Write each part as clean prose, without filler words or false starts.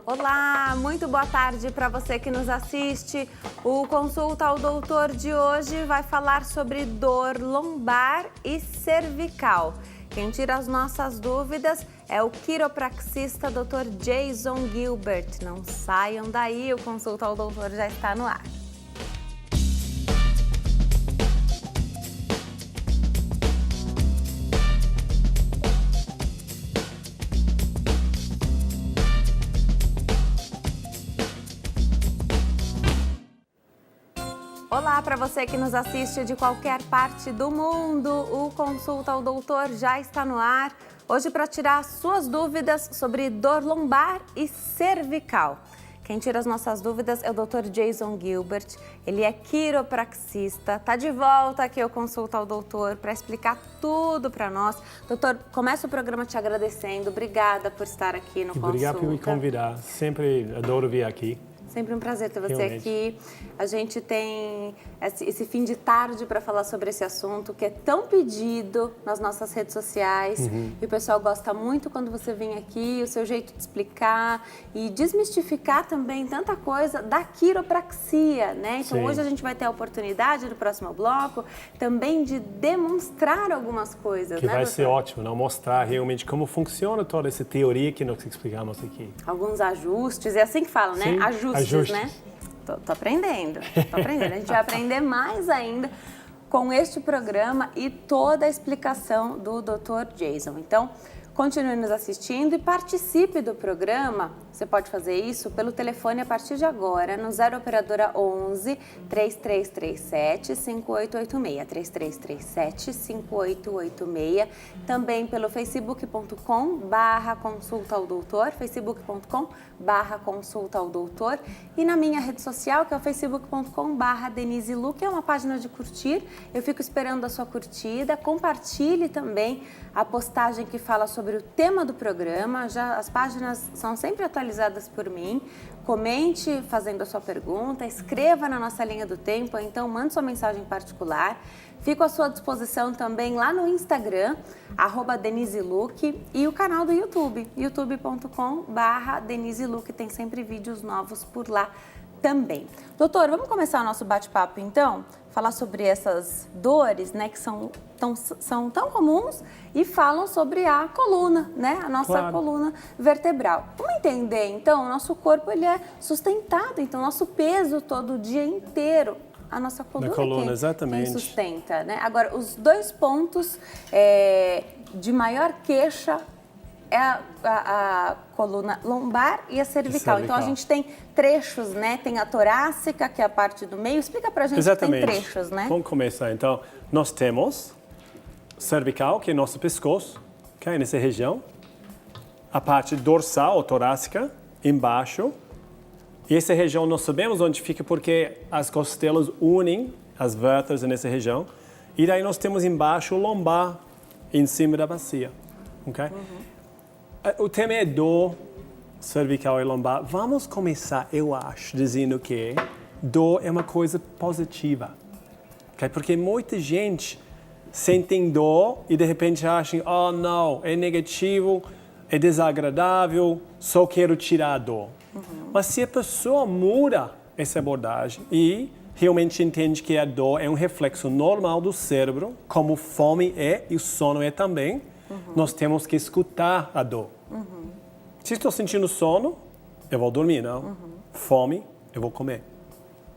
Olá, muito boa tarde para você que nos assiste. O Consulta ao Doutor de hoje vai falar sobre dor lombar e cervical. Quem tira as nossas dúvidas é o quiropraxista Dr. Jason Gilbert. Não saiam daí, o Consulta ao Doutor já está no ar. Olá para você que nos assiste de qualquer parte do mundo, o Consulta ao Doutor já está no ar. Hoje para tirar suas dúvidas sobre dor lombar e cervical. Quem tira as nossas dúvidas é o Dr. Jason Gilbert, ele é quiropraxista, está de volta aqui ao Consulta ao Doutor para explicar tudo para nós. Doutor, começo o programa te agradecendo, obrigada por estar aqui no Consulta. Obrigado por me convidar, sempre adoro vir aqui. Sempre um prazer ter você Realmente. aqui. A gente tem esse fim de tarde para falar sobre esse assunto que é tão pedido nas nossas redes sociais. E o pessoal gosta muito quando você vem aqui, o seu jeito de explicar e desmistificar também tanta coisa da quiropraxia, né? Então Sim. hoje a gente vai ter a oportunidade no próximo bloco também de demonstrar algumas coisas, Que né, vai doutor? ser ótimo, não? Mostrar realmente como funciona toda essa teoria que nós explicamos aqui. Alguns ajustes, é assim que falam, né? Sim, Ajustes, né? Tô aprendendo, tô aprendendo. A gente vai aprender mais ainda com este programa e toda a explicação do Dr. Jason. Então, continue nos assistindo e participe do programa. Você pode fazer isso pelo telefone a partir de agora, no 0 Operadora 11 3337 5886, 3337 5886. Também pelo facebook.com/consulta ao doutor, facebook.com/consulta ao doutor. E na minha rede social, que é o facebook.com/Denise Lu, que é uma página de curtir. Eu fico esperando a sua curtida. Compartilhe também a postagem que fala sobre o tema do programa. Já as páginas são sempre atualizadas por mim. Comente fazendo a sua pergunta, escreva na nossa linha do tempo, então mande sua mensagem particular. Fico à sua disposição também lá no Instagram, @DeniseLuc, e o canal do YouTube, youtube.com/DeniseLuc, tem sempre vídeos novos por lá também. Doutor, vamos começar o nosso bate-papo então? Falar sobre essas dores, né, que são tão comuns e falam sobre a coluna, né, a nossa coluna vertebral. Vamos entender, então, o nosso corpo ele é sustentado, então, nosso peso todo o dia inteiro, a nossa coluna, exatamente. Quem sustenta, né? Agora, os dois pontos de maior queixa é a coluna lombar e a cervical. Então, a gente tem trechos, né? Tem a torácica, que é a parte do meio. Explica pra gente que tem trechos, né? Vamos começar. Então, nós temos cervical, que é nosso pescoço, okay? Nessa região. A parte dorsal, ou torácica, embaixo. E essa região nós sabemos onde fica porque as costelas unem as vértebras nessa região. E daí nós temos embaixo o lombar, em cima da bacia. Okay? O tema é dor cervical e lombar. Vamos começar, eu acho, dizendo que dor é uma coisa positiva. Okay? Porque muita gente sente dor e de repente acham, oh não, é negativo, é desagradável, só quero tirar a dor. Mas se a pessoa muda essa abordagem e realmente entende que a dor é um reflexo normal do cérebro, como fome é e o sono é também, nós temos que escutar a dor. Se estou sentindo sono, eu vou dormir, não? Fome, eu vou comer.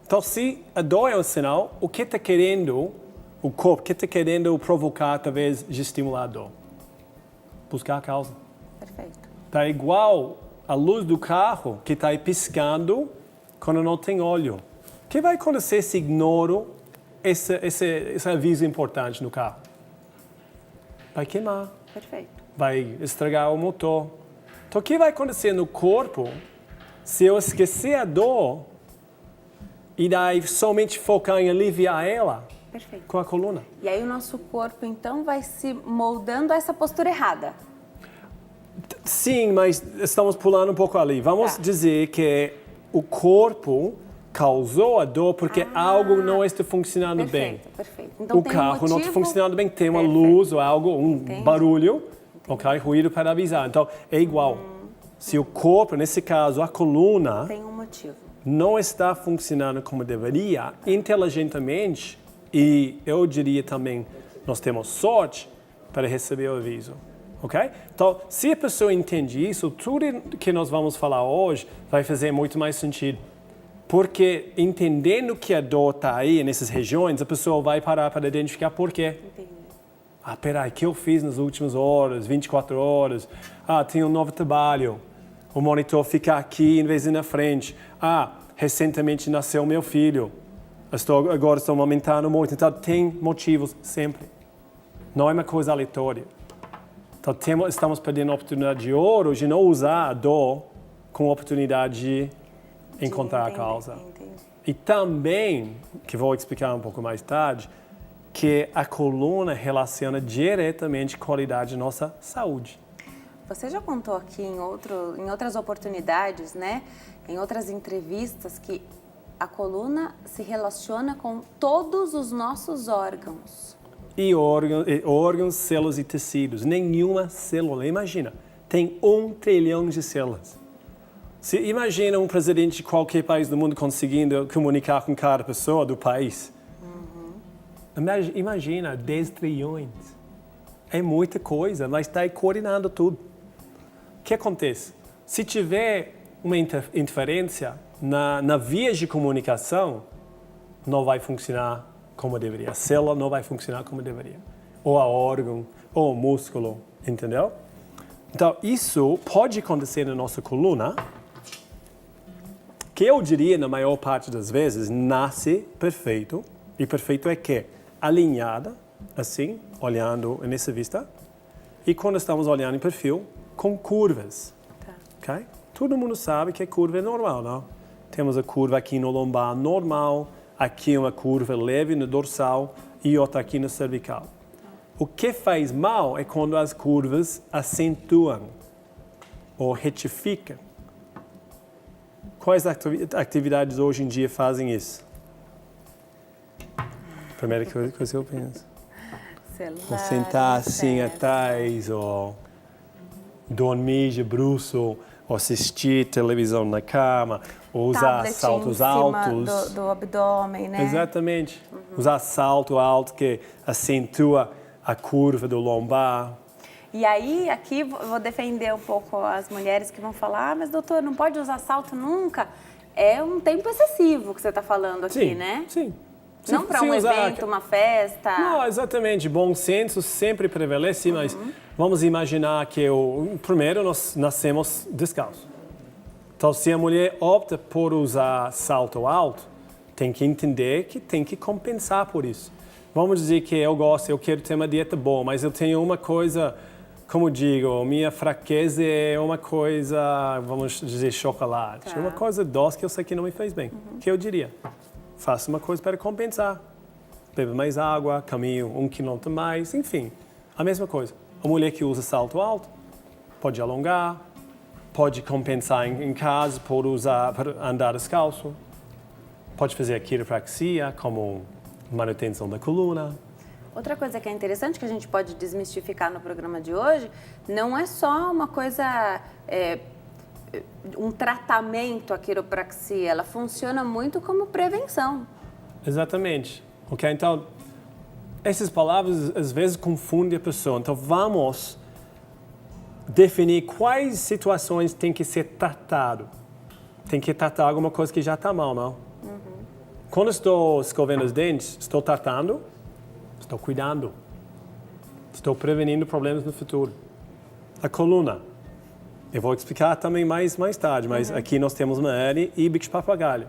Então, se a dor é um sinal, o que está querendo, o corpo, o que está querendo provocar através de estimular a dor? Buscar a causa. Perfeito. Está igual a luz do carro que está aí piscando quando não tem óleo. O que vai acontecer se ignoro esse aviso importante no carro? Vai queimar. Perfeito. Vai estragar o motor. Então, o que vai acontecer no corpo se eu esquecer a dor e daí somente focar em aliviar ela? Perfeito. Com a coluna? E aí o nosso corpo, então, vai se moldando a essa postura errada. Sim, mas estamos pulando um pouco ali. Vamos dizer que o corpo causou a dor porque algo não está funcionando bem. Perfeito. Então, o carro não está funcionando bem, tem uma luz ou algo, barulho, ok? Ruído para avisar. Então, é igual. Se o corpo, nesse caso, a coluna, Tem um motivo. não está funcionando como deveria, inteligentemente, e eu diria também, nós temos sorte para receber o aviso. Ok? Então, se a pessoa entende isso, tudo que nós vamos falar hoje vai fazer muito mais sentido. Porque entendendo que a dor está aí, nessas regiões, a pessoa vai parar para identificar por quê. Entendi. Peraí, o que eu fiz nas últimas horas, 24 horas? Tenho um novo trabalho. O monitor fica aqui em vez de na frente. Recentemente nasceu meu filho. Agora estou aumentando muito. Então, tem motivos sempre. Não é uma coisa aleatória. Então, estamos perdendo a oportunidade de ouro de não usar a dor como oportunidade de encontrar a causa. Entendi. E também, que vou explicar um pouco mais tarde, que a coluna relaciona diretamente com a qualidade da nossa saúde. Você já contou aqui em outras oportunidades, né? Em outras entrevistas, que a coluna se relaciona com todos os nossos órgãos. E órgãos, células e tecidos. Nenhuma célula, imagina, tem 1 trilhão de células. Se imagina um presidente de qualquer país do mundo conseguindo comunicar com cada pessoa do país. Imagina 10 trilhões. É muita coisa, mas está aí coordenando tudo. O que acontece? Se tiver uma interferência na via de comunicação, não vai funcionar como deveria. A célula não vai funcionar como deveria. Ou a órgão, ou o músculo, entendeu? Então, isso pode acontecer na nossa coluna, que eu diria, na maior parte das vezes, nasce perfeito. E perfeito é que? Alinhada, assim, olhando nessa vista. E quando estamos olhando em perfil, com curvas. Tá. Okay? Todo mundo sabe que a curva é normal, não? Temos a curva aqui no lombar normal, aqui uma curva leve no dorsal e outra aqui no cervical. O que faz mal é quando as curvas acentuam ou retificam. Quais atividades hoje em dia fazem isso? Primeira coisa que eu penso. Celular, Sentar assim atrás, ou dormir de bruço, ou assistir televisão na cama, ou usar tablet saltos em cima altos. do abdômen, né? Exatamente. Usar salto alto que acentua a curva do lombar. E aí, aqui, vou defender um pouco as mulheres que vão falar, mas doutor, não pode usar salto nunca. É um tempo excessivo que você está falando aqui, né? Sim. Não para um evento, uma festa. Não, exatamente. Bom senso sempre prevalece, mas vamos imaginar que primeiro nós nascemos descalços. Então, se a mulher opta por usar salto alto, tem que entender que tem que compensar por isso. Vamos dizer que eu quero ter uma dieta boa, mas eu tenho uma coisa, como digo, minha fraqueza é uma coisa, vamos dizer, chocolate. Tá. Uma coisa doce que eu sei que não me faz bem. O que eu diria? Faça uma coisa para compensar. Beba mais água, caminho 1 quilômetro mais, enfim. A mesma coisa. A mulher que usa salto alto pode alongar, pode compensar em casa, pode andar descalço, pode fazer a quiropraxia como manutenção da coluna. Outra coisa que é interessante, que a gente pode desmistificar no programa de hoje, não é só uma coisa, um tratamento a quiropraxia, ela funciona muito como prevenção. Exatamente. Ok, então, essas palavras às vezes confundem a pessoa. Então, vamos definir quais situações tem que ser tratado. Tem que tratar alguma coisa que já está mal, não? Quando estou escovando os dentes, estou tratando, estou cuidando. Estou prevenindo problemas no futuro. A coluna. Eu vou explicar também mais tarde, mas aqui nós temos uma hernia e bico de papagaio.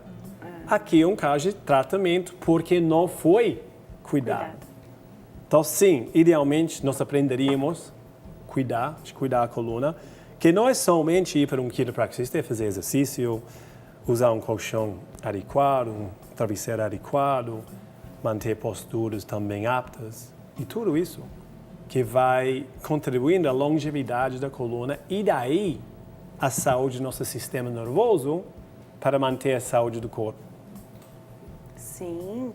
Aqui é um caso de tratamento porque não foi cuidado. Então, sim, idealmente nós aprenderíamos cuidar a coluna, que não é somente ir para um quiropraxista e fazer exercício, usar um colchão adequado, um travesseiro adequado, manter posturas também aptas e tudo isso que vai contribuindo à longevidade da coluna e daí a saúde do nosso sistema nervoso para manter a saúde do corpo. Sim,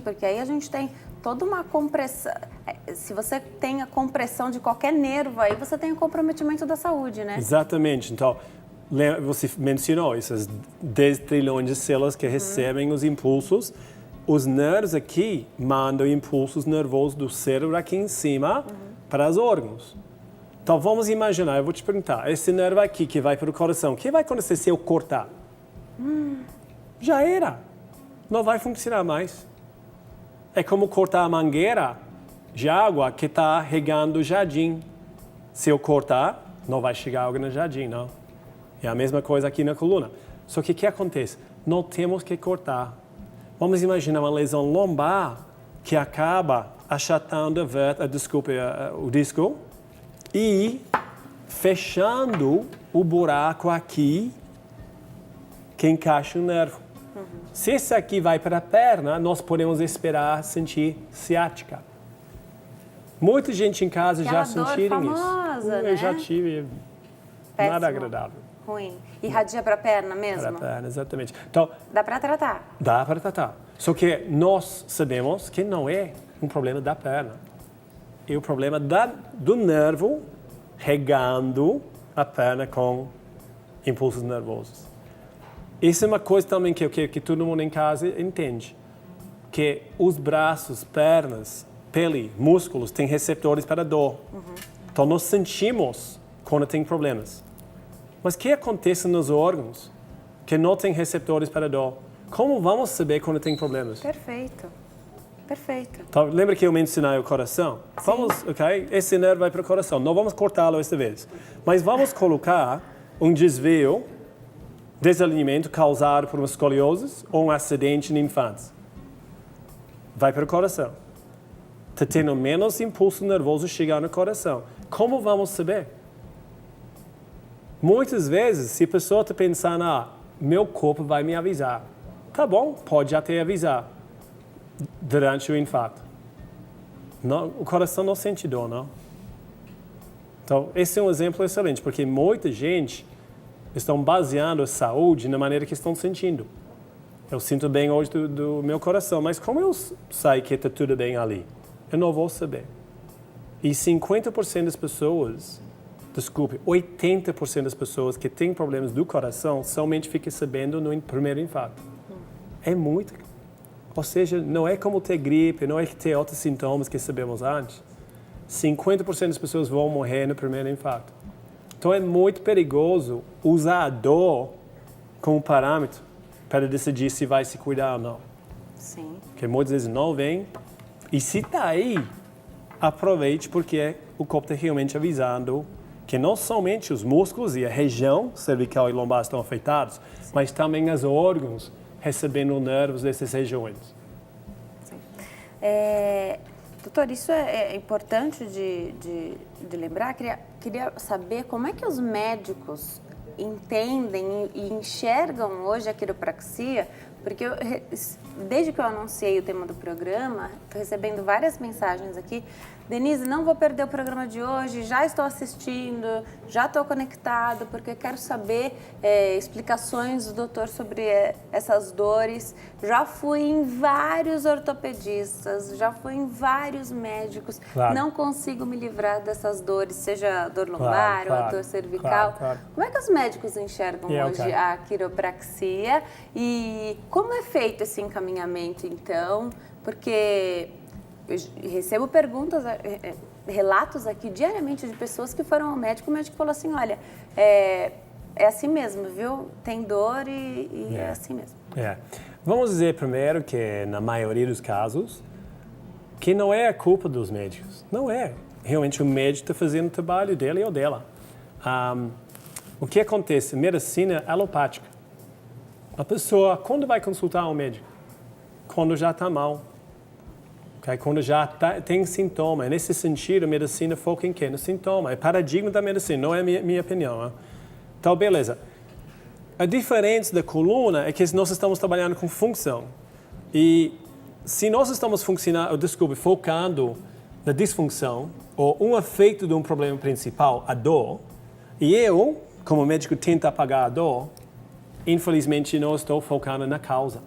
porque aí a gente tem toda uma compressão. Se você tem a compressão de qualquer nervo, aí você tem o comprometimento da saúde, né? Exatamente. Então, você mencionou essas 10 trilhões de células que recebem os impulsos. Os nervos aqui mandam impulsos nervosos do cérebro aqui em cima para os órgãos. Então, vamos imaginar, eu vou te perguntar, esse nervo aqui que vai para o coração, o que vai acontecer se eu cortar? Já era. Não vai funcionar mais. É como cortar a mangueira de água que está regando o jardim. Se eu cortar, não vai chegar água no jardim, não. É a mesma coisa aqui na coluna. Só que o que acontece? Não temos que cortar. Vamos imaginar uma lesão lombar que acaba achatando o disco e fechando o buraco aqui que encaixa o nervo. Se esse aqui vai para a perna, nós podemos esperar sentir ciática. Muita gente em casa já sentiram isso. Famosa, Eu já tive. Péssimo. Nada agradável. Ruim. Irradia para a perna mesmo? Para a perna, exatamente. Então, dá para tratar? Dá para tratar. Só que nós sabemos que não é um problema da perna. É o problema do nervo regando a perna com impulsos nervosos. Isso é uma coisa também que eu quero que todo mundo em casa entende. Que os braços, pernas, pele, músculos têm receptores para dor. Então nós sentimos quando tem problemas. Mas o que acontece nos órgãos que não têm receptores para dor? Como vamos saber quando tem problemas? Perfeito. Perfeito. Então, lembra que eu mencionei o coração? Sim. Vamos, ok? Esse nervo vai para o coração. Não vamos cortá-lo esta vez. Mas vamos colocar um desvio, desalinhamento causado por uma escoliose ou um acidente na infância. Vai para o coração. Está tendo menos impulso nervoso chegar no coração. Como vamos saber? Muitas vezes, se a pessoa está pensando, meu corpo vai me avisar. Tá bom, pode até avisar durante o infarto. Não, o coração não sente dor, não. Então, esse é um exemplo excelente, porque muita gente estão baseando a saúde na maneira que estão sentindo. Eu sinto bem hoje do meu coração, mas como eu sei que está tudo bem ali? Eu não vou saber. E 50% das pessoas, 80% das pessoas que têm problemas do coração somente ficam sabendo no primeiro infarto. É muito. Ou seja, não é como ter gripe, não é ter outros sintomas que sabemos antes. 50% das pessoas vão morrer no primeiro infarto. Então é muito perigoso usar a dor como parâmetro para decidir se vai se cuidar ou não. Sim. Porque muitas vezes não vem. E se está aí, aproveite porque o corpo está realmente avisando que não somente os músculos e a região cervical e lombar estão afetados, mas também os órgãos recebendo nervos dessas regiões. Sim. Doutor, isso é importante de lembrar. Queria saber como é que os médicos entendem e enxergam hoje a quiropraxia, porque desde que eu anunciei o tema do programa, estou recebendo várias mensagens aqui. Denise, não vou perder o programa de hoje, já estou assistindo, já estou conectado, porque quero saber explicações do doutor sobre essas dores. Já fui em vários ortopedistas, já fui em vários médicos, não consigo me livrar dessas dores, seja dor lombar ou dor cervical. Como é que os médicos enxergam hoje a quiropraxia e como é feito esse encaminhamento, então? Porque eu recebo perguntas, relatos aqui diariamente de pessoas que foram ao médico, o médico falou assim, olha, é assim mesmo, viu? Tem dor e é assim mesmo. Vamos dizer primeiro que, na maioria dos casos, que não é a culpa dos médicos. Não é. Realmente o médico está fazendo o trabalho dele ou dela. O que acontece? Medicina alopática. A pessoa, quando vai consultar um médico? Quando já está mal. Quando já tem sintoma. Nesse sentido, a medicina foca em quê? No sintoma. É paradigma da medicina, não é minha opinião. Né? Então, beleza. A diferença da coluna é que nós estamos trabalhando com função. E se nós estamos focando na disfunção, ou um efeito de um problema principal, a dor, e eu, como médico, tento apagar a dor, infelizmente não estou focando na causa.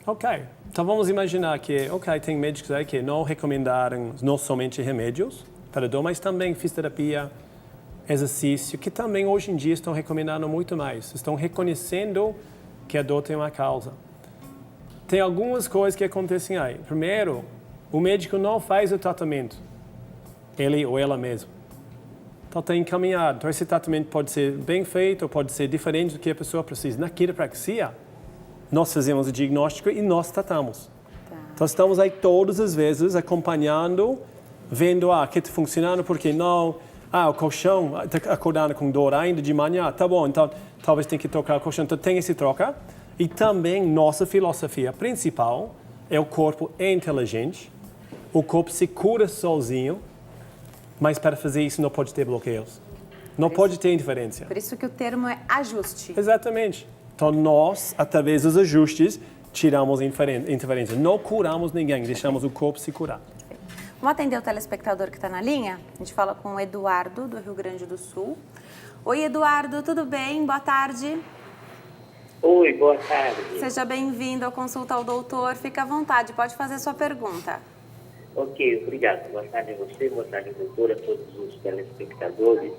Ok. Então vamos imaginar que, tem médicos aí que não recomendaram não somente remédios para dor, mas também fisioterapia, exercício, que também hoje em dia estão recomendando muito mais. Estão reconhecendo que a dor tem uma causa. Tem algumas coisas que acontecem aí. Primeiro, o médico não faz o tratamento, ele ou ela mesmo. Então está encaminhado. Então esse tratamento pode ser bem feito ou pode ser diferente do que a pessoa precisa. Na quiropraxia, nós fazemos o diagnóstico e nós tratamos. Tá. Então estamos aí todas as vezes acompanhando, vendo, o que está funcionando, por que não. O colchão está acordando com dor ainda de manhã, tá bom, então talvez tenha que trocar o colchão. Então tem esse troca. E também nossa filosofia principal é o corpo é inteligente, o corpo se cura sozinho, mas para fazer isso não pode ter bloqueios, não pode ter interferência. Por isso que o termo é ajuste. Exatamente. Então nós, através dos ajustes, tiramos interferência. Não curamos ninguém, deixamos o corpo se curar. Vamos atender o telespectador que está na linha? A gente fala com o Eduardo, do Rio Grande do Sul. Oi, Eduardo, tudo bem? Boa tarde. Oi, boa tarde. Seja bem-vindo ao Consulta ao Doutor. Fica à vontade, pode fazer sua pergunta. Ok, obrigado. Boa tarde a você, boa tarde, doutora, a todos os telespectadores.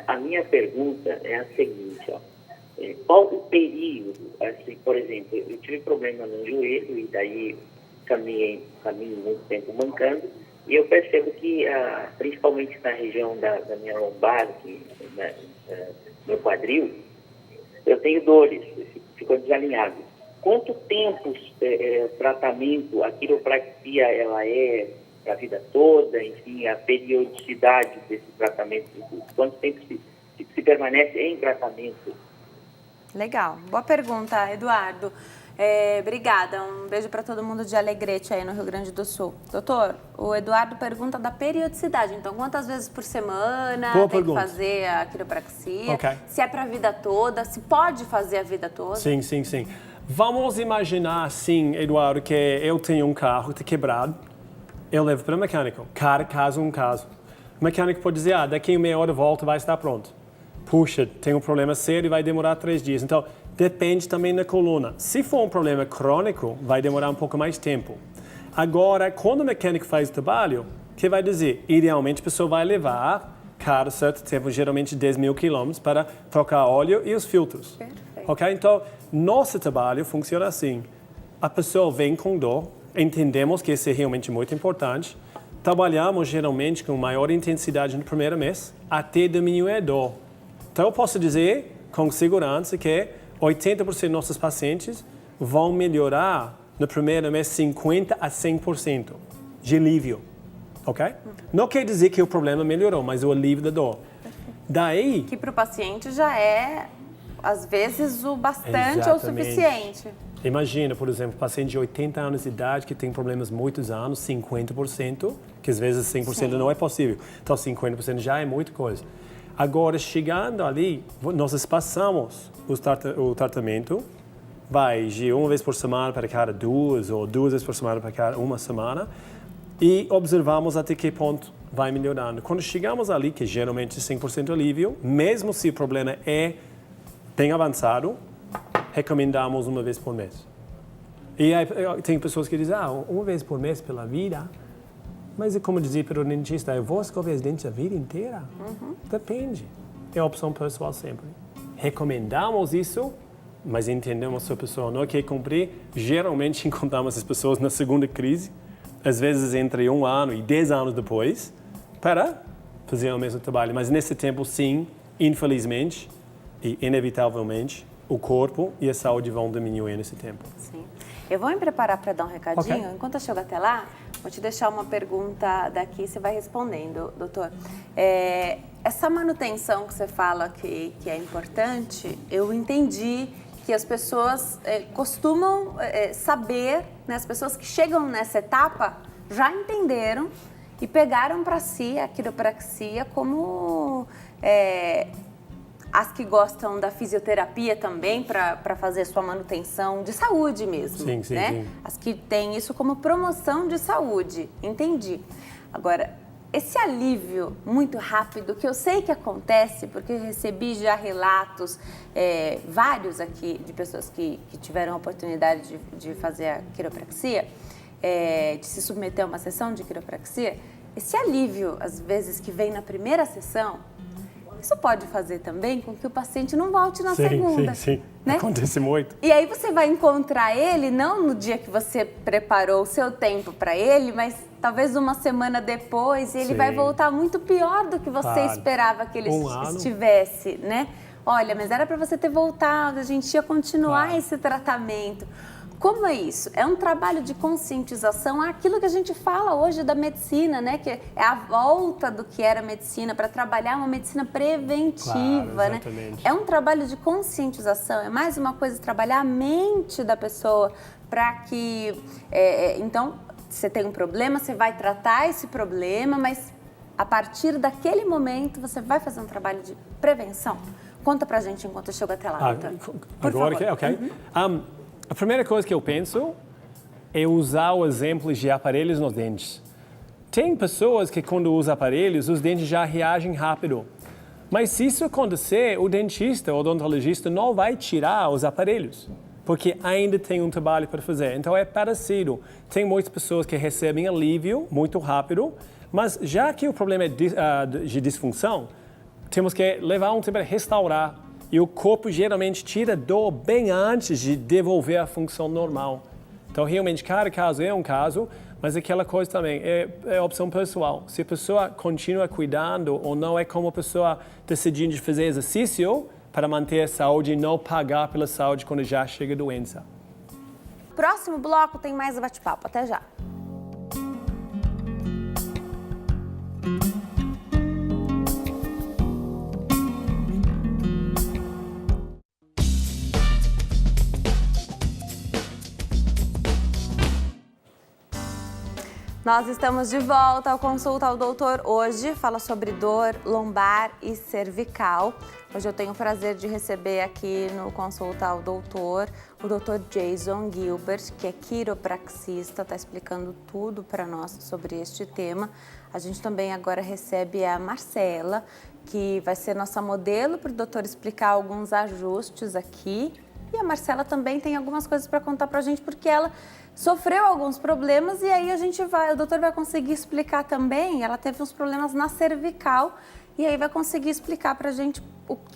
A minha pergunta é a seguinte, qual o período, assim, por exemplo, eu tive problema no joelho e daí caminho muito tempo mancando, e eu percebo que, principalmente na região da minha lombar, meu quadril, eu tenho dores, ficou desalinhado. Quanto tempo tratamento, a quiropraxia, ela é para a vida toda, enfim, a periodicidade desse tratamento, quanto tempo se permanece em tratamento? Legal, boa pergunta, Eduardo. Obrigada, um beijo para todo mundo de Alegrete aí no Rio Grande do Sul. Doutor, o Eduardo pergunta da periodicidade, então quantas vezes por semana tem que fazer a quiropraxia, se é para a vida toda, se pode fazer a vida toda? Sim. Vamos imaginar assim, Eduardo, que eu tenho um carro que está quebrado, eu levo para o mecânico, cada caso um caso. O mecânico pode dizer, daqui a meia hora volta, vai estar pronto. Puxa, tem um problema sério e vai demorar 3 dias. Então, depende também da coluna. Se for um problema crônico, vai demorar um pouco mais tempo. Agora, quando o mecânico faz o trabalho, o que vai dizer? Idealmente, a pessoa vai levar cada certo tempo, geralmente 10 mil quilômetros, para trocar óleo e os filtros. Perfeito. Então, nosso trabalho funciona assim. A pessoa vem com dor, entendemos que isso é realmente muito importante, trabalhamos geralmente com maior intensidade no primeiro mês, até diminuir a dor. Então, eu posso dizer com segurança que 80% dos nossos pacientes vão melhorar no primeiro mês 50% a 100% de alívio, ok? Não quer dizer que o problema melhorou, mas o alívio da dor. Daí... Que para o paciente já é, às vezes, o bastante ou o suficiente. Imagina, por exemplo, paciente de 80 anos de idade que tem problemas muitos anos, 50%, que às vezes 100% não é possível. Então, 50% já é muita coisa. Agora, chegando ali, nós espaçamos o tratamento, vai de 1 vez por semana para cada 2, ou 2 vezes por semana para cada 1 semana, e observamos até que ponto vai melhorando. Quando chegamos ali, que geralmente é 100% alívio, mesmo se o problema é bem avançado, recomendamos 1 vez por mês. E aí, tem pessoas que dizem, 1 vez por mês pela vida. Mas é como dizer para o dentista, eu vou escovar os dentes a vida inteira? Depende. É opção pessoal sempre. Recomendamos isso, mas entendemos se a pessoa não quer cumprir. Geralmente encontramos as pessoas na segunda crise, às vezes entre 1 ano e 10 anos depois, para fazer o mesmo trabalho. Mas nesse tempo, sim, infelizmente e inevitavelmente, o corpo e a saúde vão diminuir nesse tempo. Sim. Eu vou me preparar para dar um recadinho. Enquanto eu chego até lá, vou te deixar uma pergunta daqui e você vai respondendo, doutor. Essa manutenção que você fala que é importante, eu entendi que as pessoas costumam saber, né, as pessoas que chegam nessa etapa já entenderam e pegaram para si a quiropraxia como... as que gostam da fisioterapia também para fazer sua manutenção de saúde mesmo, sim, né? Sim. As que têm isso como promoção de saúde, entendi. Agora, esse alívio muito rápido, que eu sei que acontece, porque eu recebi já relatos, vários aqui, de pessoas que tiveram a oportunidade de fazer a quiropraxia, de se submeter a uma sessão de quiropraxia, esse alívio, às vezes, que vem na primeira sessão, isso pode fazer também com que o paciente não volte na segunda. Sim. Né? Acontece muito. E aí você vai encontrar ele, não no dia que você preparou o seu tempo para ele, mas talvez uma semana depois, e ele vai voltar muito pior do que você esperava que ele estivesse, né? Olha, mas era para você ter voltado, a gente ia continuar esse tratamento. Como é isso? É um trabalho de conscientização àquilo que a gente fala hoje da medicina, né? Que é a volta do que era medicina para trabalhar uma medicina preventiva, né? É um trabalho de conscientização, é mais uma coisa trabalhar a mente da pessoa para que... então, você tem um problema, você vai tratar esse problema, mas a partir daquele momento você vai fazer um trabalho de prevenção. Conta pra gente enquanto eu chego até lá, doutor. Agora, ok. A primeira coisa que eu penso é usar os exemplos de aparelhos nos dentes. Tem pessoas que quando usam aparelhos, os dentes já reagem rápido. Mas se isso acontecer, o dentista ou odontologista não vai tirar os aparelhos, porque ainda tem um trabalho para fazer. Então é parecido. Tem muitas pessoas que recebem alívio muito rápido, mas já que o problema é de disfunção, temos que levar um tempo para restaurar. E o corpo geralmente tira dor bem antes de devolver a função normal. Então, realmente, cada caso é um caso, mas aquela coisa também é opção pessoal. Se a pessoa continua cuidando ou não, é como a pessoa decidindo de fazer exercício para manter a saúde e não pagar pela saúde quando já chega a doença. Próximo bloco tem mais bate-papo. Até já. Nós estamos de volta ao Consulta ao Doutor. Hoje fala sobre dor lombar e cervical. Hoje eu tenho o prazer de receber aqui no Consulta ao Doutor o Dr. Jason Gilbert, que é quiropraxista, está explicando tudo para nós sobre este tema. A gente também agora recebe a Marcela, que vai ser nossa modelo para o doutor explicar alguns ajustes aqui. E a Marcela também tem algumas coisas para contar para a gente, porque ela sofreu alguns problemas e aí o doutor vai conseguir explicar também. Ela teve uns problemas na cervical e aí vai conseguir explicar para a gente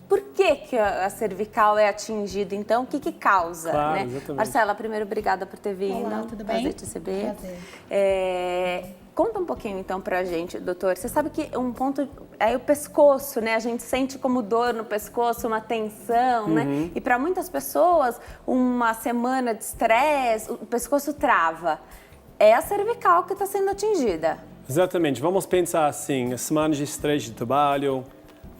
por que a cervical é atingida, então, o que causa, claro, né? Exatamente. Marcela, primeiro, obrigada por ter vindo. Olá, tudo bem? Prazer te receber. Prazer. Conta um pouquinho, então, pra gente, doutor. Você sabe que um ponto é o pescoço, né? A gente sente como dor no pescoço, uma tensão, né? E para muitas pessoas, uma semana de estresse, o pescoço trava. É a cervical que está sendo atingida. Exatamente. Vamos pensar assim, as semanas de estresse de trabalho,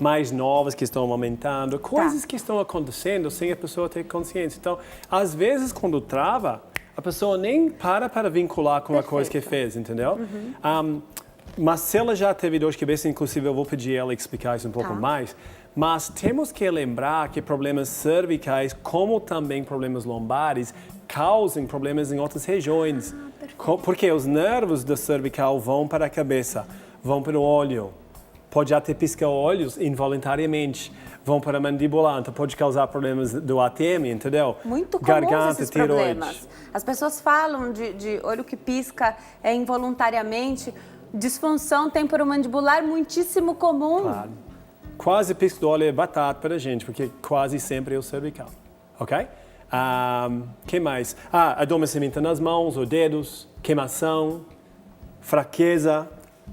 mais novas que estão aumentando, coisas que estão acontecendo sem a pessoa ter consciência. Então, às vezes, quando trava, a pessoa nem para vincular com a coisa que fez, entendeu? Marcela já teve dor de cabeça, inclusive eu vou pedir ela explicar isso um pouco mais. Mas temos que lembrar que problemas cervicais, como também problemas lombares, causam problemas em outras regiões. Porque os nervos da cervical vão para a cabeça, vão para o olho. Pode até piscar olhos involuntariamente. Vão para a mandíbula, então pode causar problemas do ATM, entendeu? Muito comuns garganta, esses tiroide. problemas. As pessoas falam de olho que pisca involuntariamente. Disfunção temporomandibular muitíssimo comum. Claro. Quase pisco do olho é batata para a gente, porque quase sempre é o cervical, ok? Que mais? Adormecimento nas mãos ou dedos, queimação, fraqueza,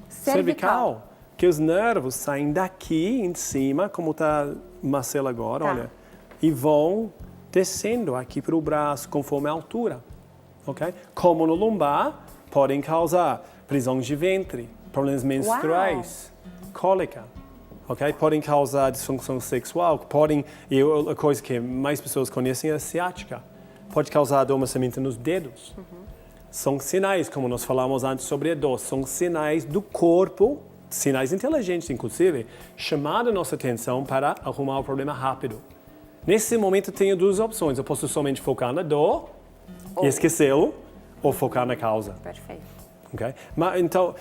cervical. Que os nervos saem daqui em cima, como está Marcela agora, olha, e vão descendo aqui para o braço, conforme a altura, ok? Como no lombar, podem causar prisões de ventre, problemas menstruais, cólica, ok? Podem causar disfunção sexual, e a coisa que mais pessoas conhecem é a ciática, pode causar adormecimento nos dedos. São sinais, como nós falamos antes sobre a dor, são sinais do corpo, sinais inteligentes, inclusive, chamando a nossa atenção para arrumar o problema rápido. Nesse momento, tenho duas opções. Eu posso somente focar na dor e esquecê-lo, ou focar na causa. Perfeito. Okay? Mas, então,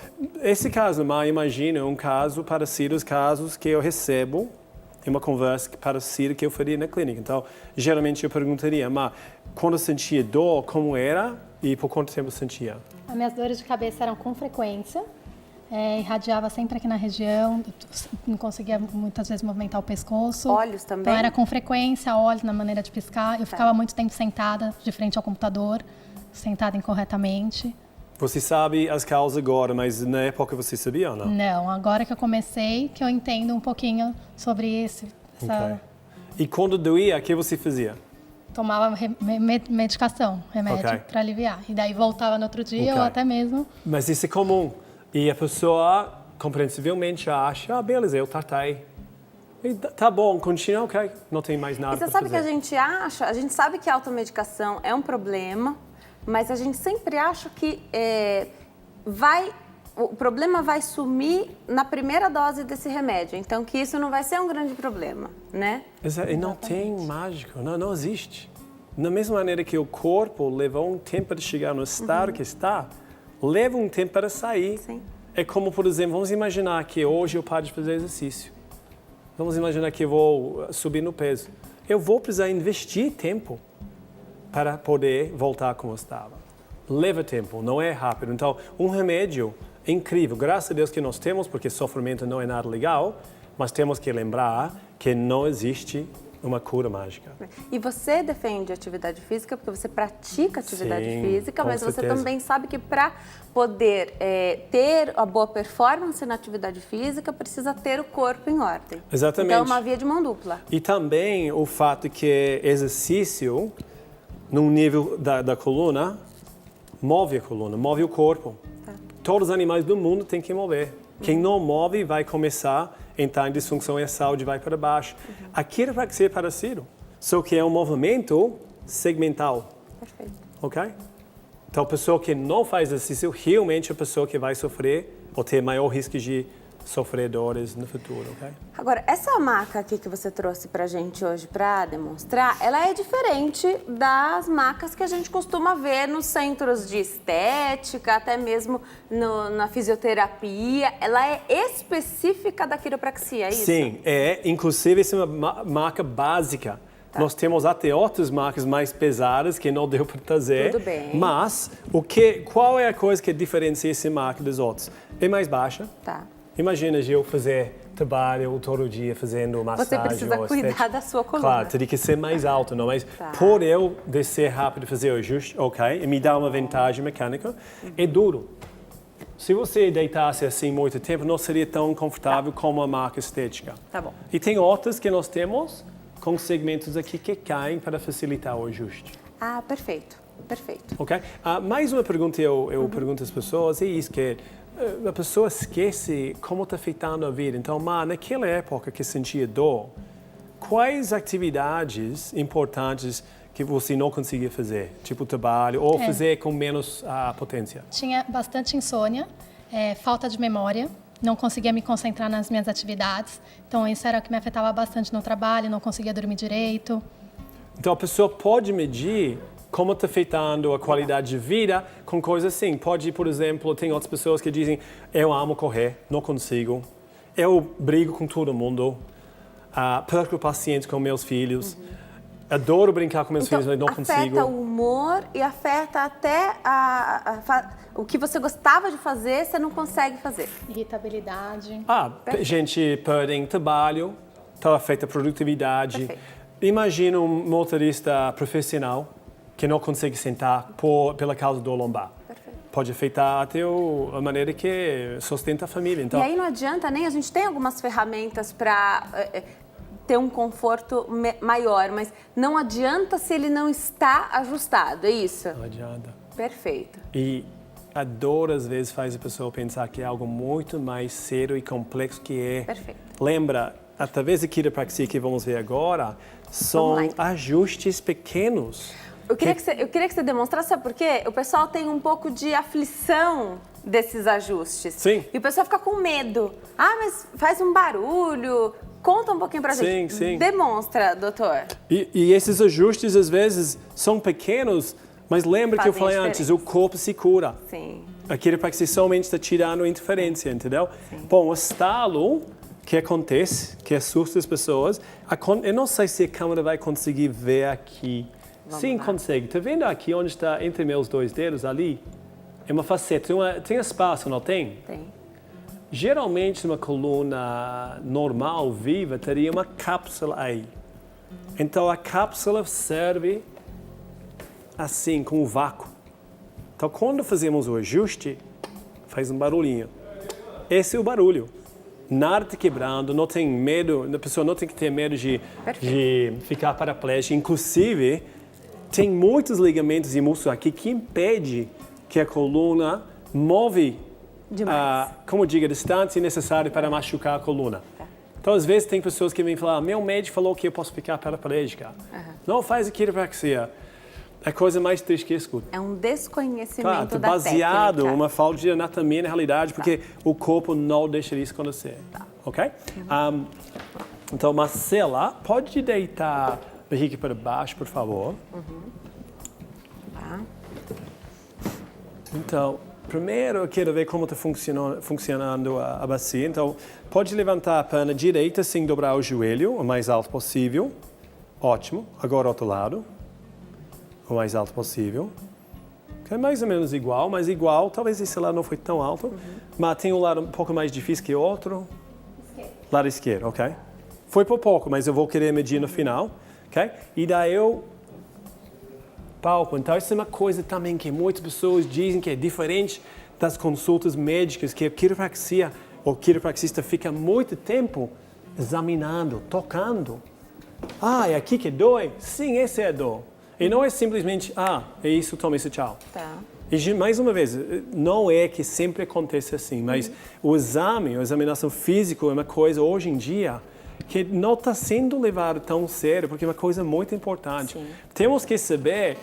esse caso, imagina um caso parecido aos casos que eu recebo em uma conversa parecida que eu faria na clínica. Então, geralmente eu perguntaria, mas quando eu sentia dor, como era e por quanto tempo eu sentia? As minhas dores de cabeça eram com frequência, irradiava sempre aqui na região, não conseguia muitas vezes movimentar o pescoço. Olhos também? Então era com frequência, olhos na maneira de piscar. Eu ficava muito tempo sentada de frente ao computador, sentada incorretamente. Você sabe as causas agora, mas na época você sabia ou não? Não, agora que eu comecei, que eu entendo um pouquinho sobre essa... Okay. E quando doía, o que você fazia? Tomava medicação, remédio para aliviar. E daí voltava no outro dia ou até mesmo... Mas isso é comum. E a pessoa, compreensivelmente, acha, beleza, eu tratei. E tá bom, continua, ok, não tem mais nada para fazer. E você sabe que a gente sabe que a automedicação é um problema, mas a gente sempre acha que o problema vai sumir na primeira dose desse remédio. Então, que isso não vai ser um grande problema, né? E não tem mágica, não existe. Da mesma maneira que o corpo levou um tempo para chegar no estado que está, leva um tempo para sair. Sim. É como, por exemplo, vamos imaginar que hoje eu paro de fazer exercício. Vamos imaginar que eu vou subir no peso. Eu vou precisar investir tempo para poder voltar como eu estava. Leva tempo, não é rápido. Então, um remédio é incrível. Graças a Deus que nós temos, porque sofrimento não é nada legal, mas temos que lembrar que não existe uma cura mágica. E você defende atividade física porque você pratica atividade Sim, física, com mas você certeza. também sabe que para poder ter a boa performance na atividade física, precisa ter o corpo em ordem. Exatamente. Então é uma via de mão dupla. E também o fato que exercício, no nível da coluna, move a coluna, move o corpo. Tá. Todos os animais do mundo têm que mover. Quem não move vai começar a entrar em disfunção e a saúde vai para baixo. A quiropraxia é parecido, só que é um movimento segmental. Perfeito. Ok? Então, a pessoa que não faz exercício realmente é a pessoa que vai sofrer ou ter maior risco de sofrer dores no futuro, ok? Agora, essa maca aqui que você trouxe pra gente hoje para demonstrar, ela é diferente das macas que a gente costuma ver nos centros de estética, até mesmo na fisioterapia. Ela é específica da quiropraxia, é isso? Sim, inclusive essa é uma maca básica. Tá. Nós temos até outras marcas mais pesadas que não deu para trazer. Tudo bem. Mas qual é a coisa que diferencia essa marca das outras? É mais baixa. Tá. Imagina eu fazer trabalho todo dia fazendo massagem. Você precisa cuidar da sua coluna. Claro, teria que ser mais alto, não? Mas tá. por eu descer rápido e fazer o ajuste, ok, e me dá uma vantagem mecânica, é duro. Se você deitasse assim muito tempo, não seria tão confortável como a marca estética. Tá bom. E tem outras que nós temos com segmentos aqui que caem para facilitar o ajuste. Ah, perfeito. Perfeito. Ok? Mais uma pergunta eu pergunto às pessoas, é isso que a pessoa esquece como está afetando a vida. Então, naquela época que sentia dor, quais atividades importantes que você não conseguia fazer? Tipo trabalho ou fazer com menos potência? Tinha bastante insônia, falta de memória, não conseguia me concentrar nas minhas atividades. Então, isso era o que me afetava bastante no trabalho, não conseguia dormir direito. Então, a pessoa pode medir como está afetando a qualidade de vida com coisas assim. Pode, por exemplo, tem outras pessoas que dizem eu amo correr, não consigo. Eu brigo com todo mundo, perco paciência com meus filhos, adoro brincar com meus filhos, mas não consigo. Afeta o humor e afeta até o que você gostava de fazer, você não consegue fazer. Irritabilidade. Gente perde trabalho, então afeta a produtividade. Perfeito. Imagina um motorista profissional que não consegue sentar pela causa do lombar. Perfeito. Pode afetar até a maneira que sustenta a família. Então, E aí não adianta nem, a gente tem algumas ferramentas para ter um conforto maior, mas não adianta se ele não está ajustado, é isso? não adianta. Perfeito. E a dor, às vezes, faz a pessoa pensar que é algo muito mais sério e complexo que é. Perfeito. Lembra, através da quiropraxia que vamos ver agora, são ajustes pequenos. Eu queria que você demonstrasse, sabe por quê? O pessoal tem um pouco de aflição desses ajustes. Sim. E o pessoal fica com medo. Mas faz um barulho. Conta um pouquinho pra gente. Sim. Demonstra, doutor. E esses ajustes, às vezes, são pequenos, mas lembra que eu Fazem falei diferença. antes, o corpo se cura. Sim. a quiropraxia somente está tirando a interferência, entendeu? Bom, o estalo que acontece, que assusta as pessoas, eu não sei se a câmera vai conseguir ver aqui. Sim, consegue. Está vendo aqui onde está entre meus dois dedos ali? É uma faceta, tem espaço, não tem? Tem. Geralmente, numa coluna normal, viva, teria uma cápsula aí. Então, a cápsula serve assim, com o vácuo. Então, quando fazemos o ajuste, faz um barulhinho. Esse é o barulho. Nada te quebrando, não tem medo, a pessoa não tem que ter medo de ficar paraplégica. Inclusive, tem muitos ligamentos e músculos aqui que impedem que a coluna move como eu digo, a distância necessária para machucar a coluna. Então, às vezes, tem pessoas que vêm falar, meu médico falou que eu posso ficar paraplégica. Não faz a quiropraxia. É a coisa mais triste que eu escuto. É um desconhecimento da baseado técnica. uma falta de anatomia na realidade, porque o corpo não deixa isso acontecer. Ok? Então, Marcela, pode deitar a barriga para baixo, por favor? Então, primeiro eu quero ver como está funcionando a bacia. Então, pode levantar a perna direita sem dobrar o joelho, o mais alto possível. Ótimo. Agora, outro lado. O mais alto possível. É mais ou menos igual, mas igual. Talvez esse lado não foi tão alto. Mas tem um lado um pouco mais difícil que o outro. Lado esquerdo, ok? Foi por pouco, mas eu vou querer medir no final. Ok? E daí eu palpo. Então, isso é uma coisa também que muitas pessoas dizem que é diferente das consultas médicas, que a quiropraxia, o quiropraxista fica muito tempo examinando, tocando. É aqui que dói? Sim, esse é a dor. E não é simplesmente, é isso, toma isso, tchau. E mais uma vez, não é que sempre acontece assim, mas o exame, a examinação física é uma coisa, hoje em dia, que não está sendo levado tão sério, porque é uma coisa muito importante. Temos que saber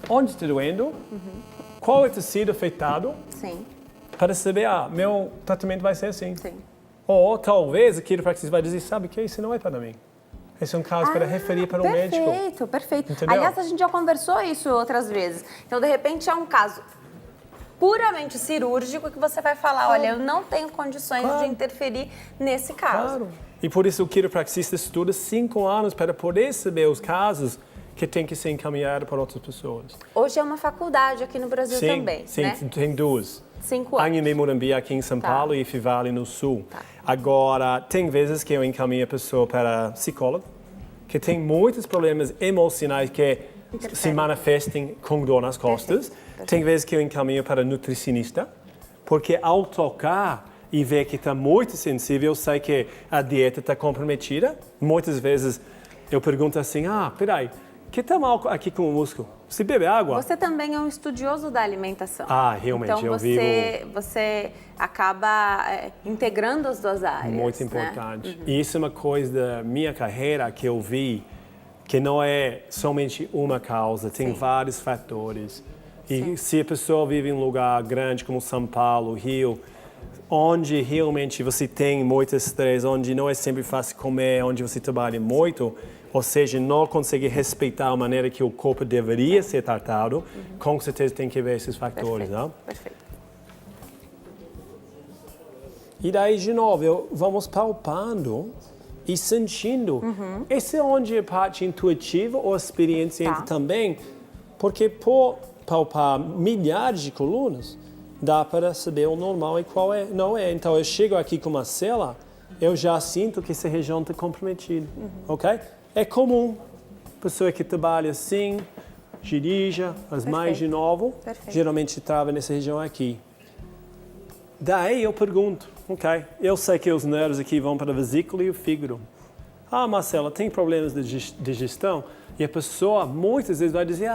onde está doendo, qual é o tecido afetado, para saber, meu tratamento vai ser assim. Ou talvez a quiropraxista vai dizer, sabe que isso não é para mim. Esse é um caso para referir para um médico. Perfeito. Entendeu? Aliás, a gente já conversou isso outras vezes. Então, de repente, é um caso puramente cirúrgico que você vai falar, olha, eu não tenho condições de interferir nesse caso. Claro. E por isso o quiropraxista estuda 5 anos para poder saber os casos que tem que ser encaminhado para outras pessoas. Hoje é uma faculdade aqui no Brasil também, sim, né? tem 2. 5 anos. Anhembi Morumbi aqui em São Paulo e Fivale no Sul. Agora, tem vezes que eu encaminho a pessoa para psicólogo, que tem muitos problemas emocionais que se manifestem com dor nas costas. Tem vezes que eu encaminho para nutricionista, porque ao tocar e ver que está muito sensível, eu sei que a dieta está comprometida. Muitas vezes eu pergunto assim, peraí, o que está mal aqui com o músculo? Você bebe água? Você também é um estudioso da alimentação. Realmente, então, eu vivo... você acaba integrando as duas áreas. Muito importante. E isso é uma coisa da minha carreira que eu vi, que não é somente uma causa, tem vários fatores. E se a pessoa vive em um lugar grande como São Paulo, Rio, onde realmente você tem muito estresse, onde não é sempre fácil comer, onde você trabalha muito, ou seja, não consegue respeitar a maneira que o corpo deveria ser tratado, com certeza tem que ver esses fatores, não? Perfeito. E daí, de novo, vamos palpando e sentindo. Essa é onde a parte intuitiva ou experiência entra também, porque por palpar milhares de colunas, dá para saber o normal e qual não é. Então, eu chego aqui com uma cela, eu já sinto que essa região está comprometida, ok? É comum, pessoa que trabalha assim, dirija, as mais de novo, geralmente trava nessa região aqui. Daí eu pergunto, ok, eu sei que os nervos aqui vão para a vesícula e o fígado. Marcela, tem problemas de digestão? E a pessoa muitas vezes vai dizer,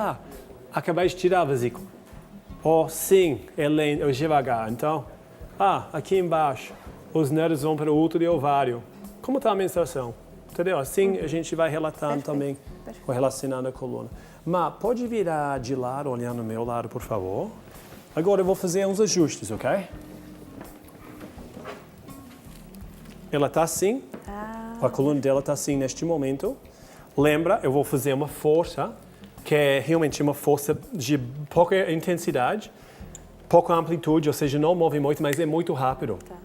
acabei de tirar a vesícula. Ou sim, é lento, é devagar. Então, aqui embaixo, os nervos vão para o útero e o ovário. Como está a menstruação? Entendeu? Assim a gente vai relatando também, relacionando a coluna. Mas pode virar de lado, olhando no meu lado, por favor. Agora eu vou fazer uns ajustes, ok? Ela está assim, a coluna dela está assim neste momento. Lembra, eu vou fazer uma força, que é realmente uma força de pouca intensidade. pouca amplitude, ou seja, não move muito, mas é muito rápido. Tá.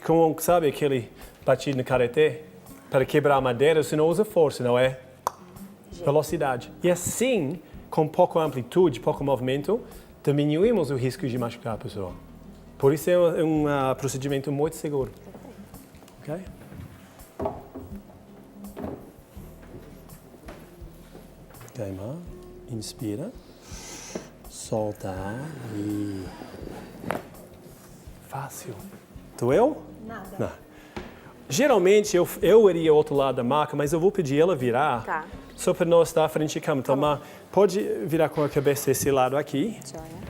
Como, sabe, aquele batido no karatê? Para quebrar a madeira, você não usa força, não é velocidade. E assim, com pouca amplitude, pouco movimento, diminuímos o risco de machucar a pessoa. Por isso é um procedimento muito seguro. Ok? Queima, inspira, solta e... Fácil. Doeu? Nada. Não. Geralmente eu iria ao outro lado da maca, mas eu vou pedir ela virar, Tá. só para não estar à frente da cama. Então, pode virar com a cabeça esse lado aqui. Joia.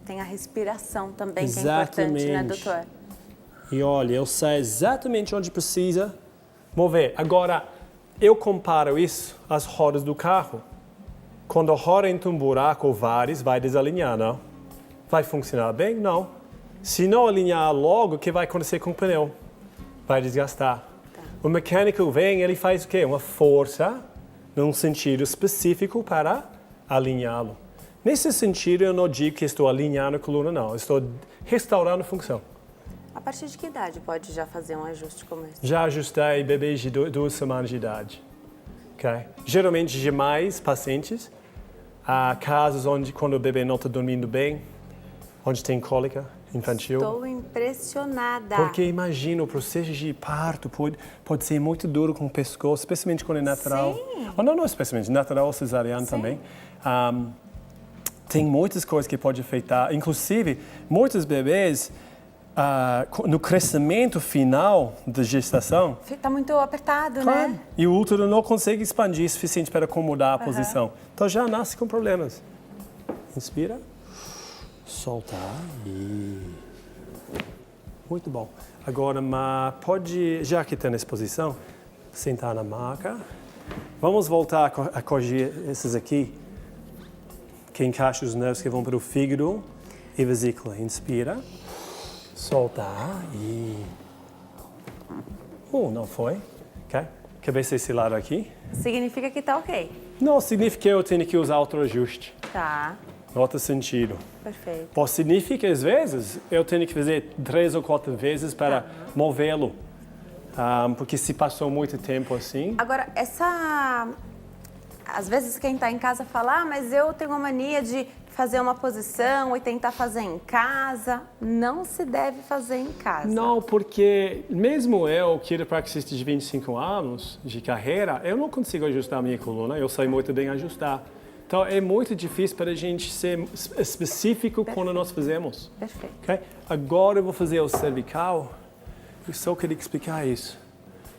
Tem a respiração também, que é importante, né, Exatamente. doutor? E olha, eu sei exatamente onde precisa mover. Agora, eu comparo isso às rodas do carro. Quando a roda entra um buraco ou vários, vai desalinhar, não? Vai funcionar bem? Não. Se não alinhar logo, o que vai acontecer com o pneu? Vai desgastar. Tá. O mecânico vem, ele faz o quê? Uma força, num sentido específico para alinhá-lo. Nesse sentido, eu não digo que estou alinhando a coluna, não. Eu estou restaurando a função. A partir de que idade pode já fazer um ajuste como esse? Já ajustei bebês de 2 semanas de idade. Okay? Geralmente, demais pacientes. Há casos onde, quando o bebê não está dormindo bem, onde tem cólica infantil. Estou impressionada. Porque imagina, o processo de parto pode ser muito duro com o pescoço, especialmente quando é natural. Sim. Ou não especialmente, natural ou cesariano também. Tem muitas coisas que podem afetar. Inclusive, muitos bebês, no crescimento final da gestação, Está muito apertado, claro, né? e o útero não consegue expandir o suficiente para acomodar a posição. Então já nasce com problemas. Inspira. Soltar e... Muito bom. Agora, pode, já que está nessa posição, sentar na maca. Vamos voltar a corrigir esses aqui, que encaixa os nervos que vão para o fígado e vesícula. Inspira. Soltar e... não foi. Ok? Cabeça esse lado aqui. Significa que tá ok. Não significa que eu tenho que usar outro ajuste. Tá, No outro sentido. perfeito. Ou significa, às vezes, eu tenho que fazer 3 ou 4 vezes para movê-lo. Porque se passou muito tempo assim... Agora, às vezes quem está em casa fala, mas eu tenho uma mania de fazer uma posição e tentar fazer em casa. Não se deve fazer em casa. Não, porque mesmo eu, quiropraxista de 25 anos de carreira, eu não consigo ajustar a minha coluna, eu sei muito bem ajustar. Então, é muito difícil para a gente ser específico quando nós fazemos. Perfeito. Okay? Agora eu vou fazer o cervical. Eu só queria explicar isso.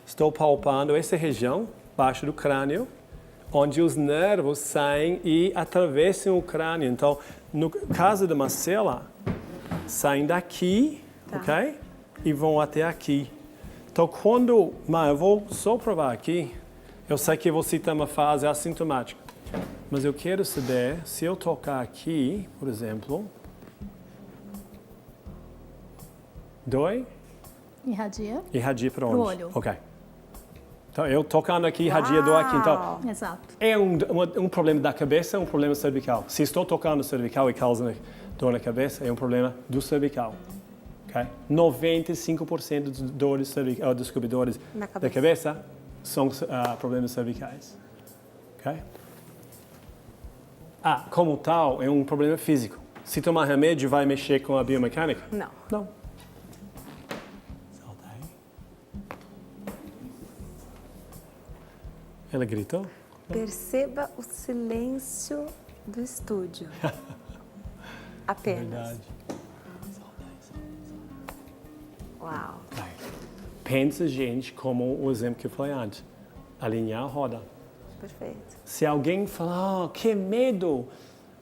Estou palpando essa região, baixo do crânio, onde os nervos saem e atravessam o crânio. Então, no caso da macela, saem daqui, ok? E vão até aqui. Então, eu vou só provar aqui. Eu sei que você está numa fase assintomática. Mas eu quero saber, se eu tocar aqui, por exemplo... Dói? Irradia. Irradia para onde? Pro olho. Ok. Então, eu tocando aqui, irradia dor aqui. Então, Exato. é um problema da cabeça, um problema cervical. Se estou tocando cervical e causando dor na cabeça, é um problema do cervical. Okay? 95% dos dores dores da cabeça são problemas cervicais. Okay? Como tal, é um problema físico. Se tomar remédio, vai mexer com a biomecânica? Não. Não. Solta aí. Ela gritou? Perceba o silêncio do estúdio. Apenas. Verdade. Uau. Pensa, gente, como o exemplo que eu falei antes. Alinhar a roda. Perfeito. Se alguém falar, que medo,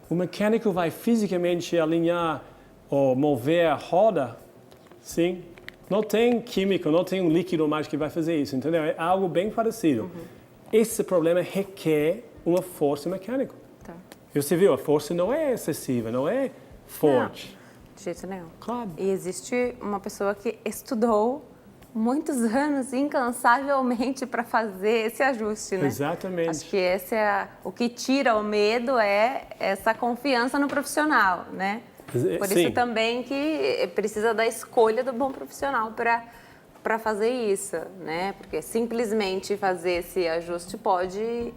o mecânico vai fisicamente alinhar ou mover a roda, sim, não tem químico, não tem um líquido mágico que vai fazer isso, entendeu? É algo bem parecido. Esse problema requer uma força mecânica. Tá. E você viu, a força não é excessiva, não é forte. De jeito nenhum. Claro. E existe uma pessoa que estudou muitos anos incansavelmente para fazer esse ajuste, né? Exatamente. Acho que esse é o que tira o medo, é essa confiança no profissional, né? Por Sim. isso também que precisa da escolha do bom profissional para fazer isso, né? Porque simplesmente fazer esse ajuste pode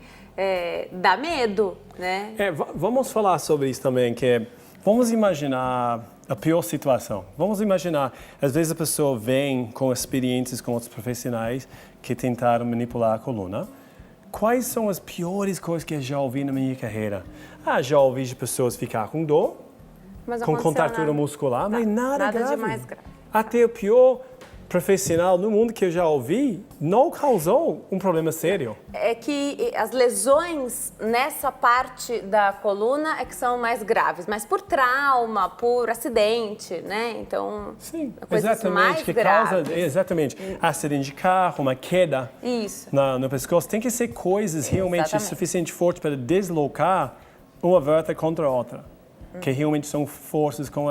dar medo, né? Vamos falar sobre isso também, vamos imaginar a pior situação. Vamos imaginar, às vezes a pessoa vem com experiências com outros profissionais que tentaram manipular a coluna. Quais são as piores coisas que eu já ouvi na minha carreira? Já ouvi de pessoas ficar com dor, com contratura muscular, mas nada grave. De mais grave. Até o pior profissional no mundo que eu já ouvi não causou um problema sério. É que as lesões nessa parte da coluna é que são mais graves, mas por trauma, por acidente, né? Então, sim, coisas exatamente, mais que graves. causa exatamente acidente de carro, uma queda no pescoço. Tem que ser coisas realmente suficientemente fortes para deslocar uma vértebra contra a outra. Que realmente são forças com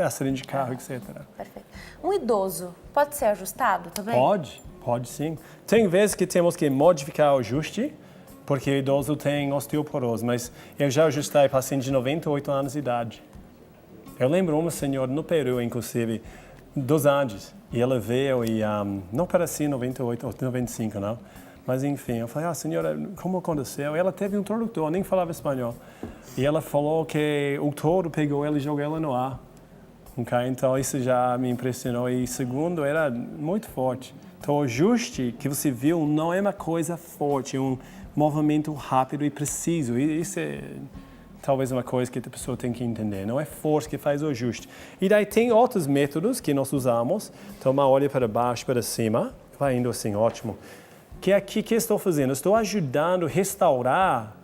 acidente de carro, etc. Perfeito. Um idoso pode ser ajustado também? Pode sim. Tem vezes que temos que modificar o ajuste, porque o idoso tem osteoporose, mas eu já ajustei paciente de 98 anos de idade. Eu lembro uma senhora no Peru, inclusive, 2 anos, e ela veio e não parecia 98 ou 95, não. Mas enfim, eu falei, senhora, como aconteceu? Ela teve um tradutor, nem falava espanhol. E ela falou que o touro pegou ela e jogou ela no ar. Okay? Então isso já me impressionou. E segundo, era muito forte. Então o ajuste que você viu não é uma coisa forte, é um movimento rápido e preciso. E isso é talvez uma coisa que a pessoa tem que entender. Não é força que faz o ajuste. E daí tem outros métodos que nós usamos. Então uma olha para baixo, para cima. Vai indo assim, ótimo. Que aqui que estou fazendo? Estou ajudando a restaurar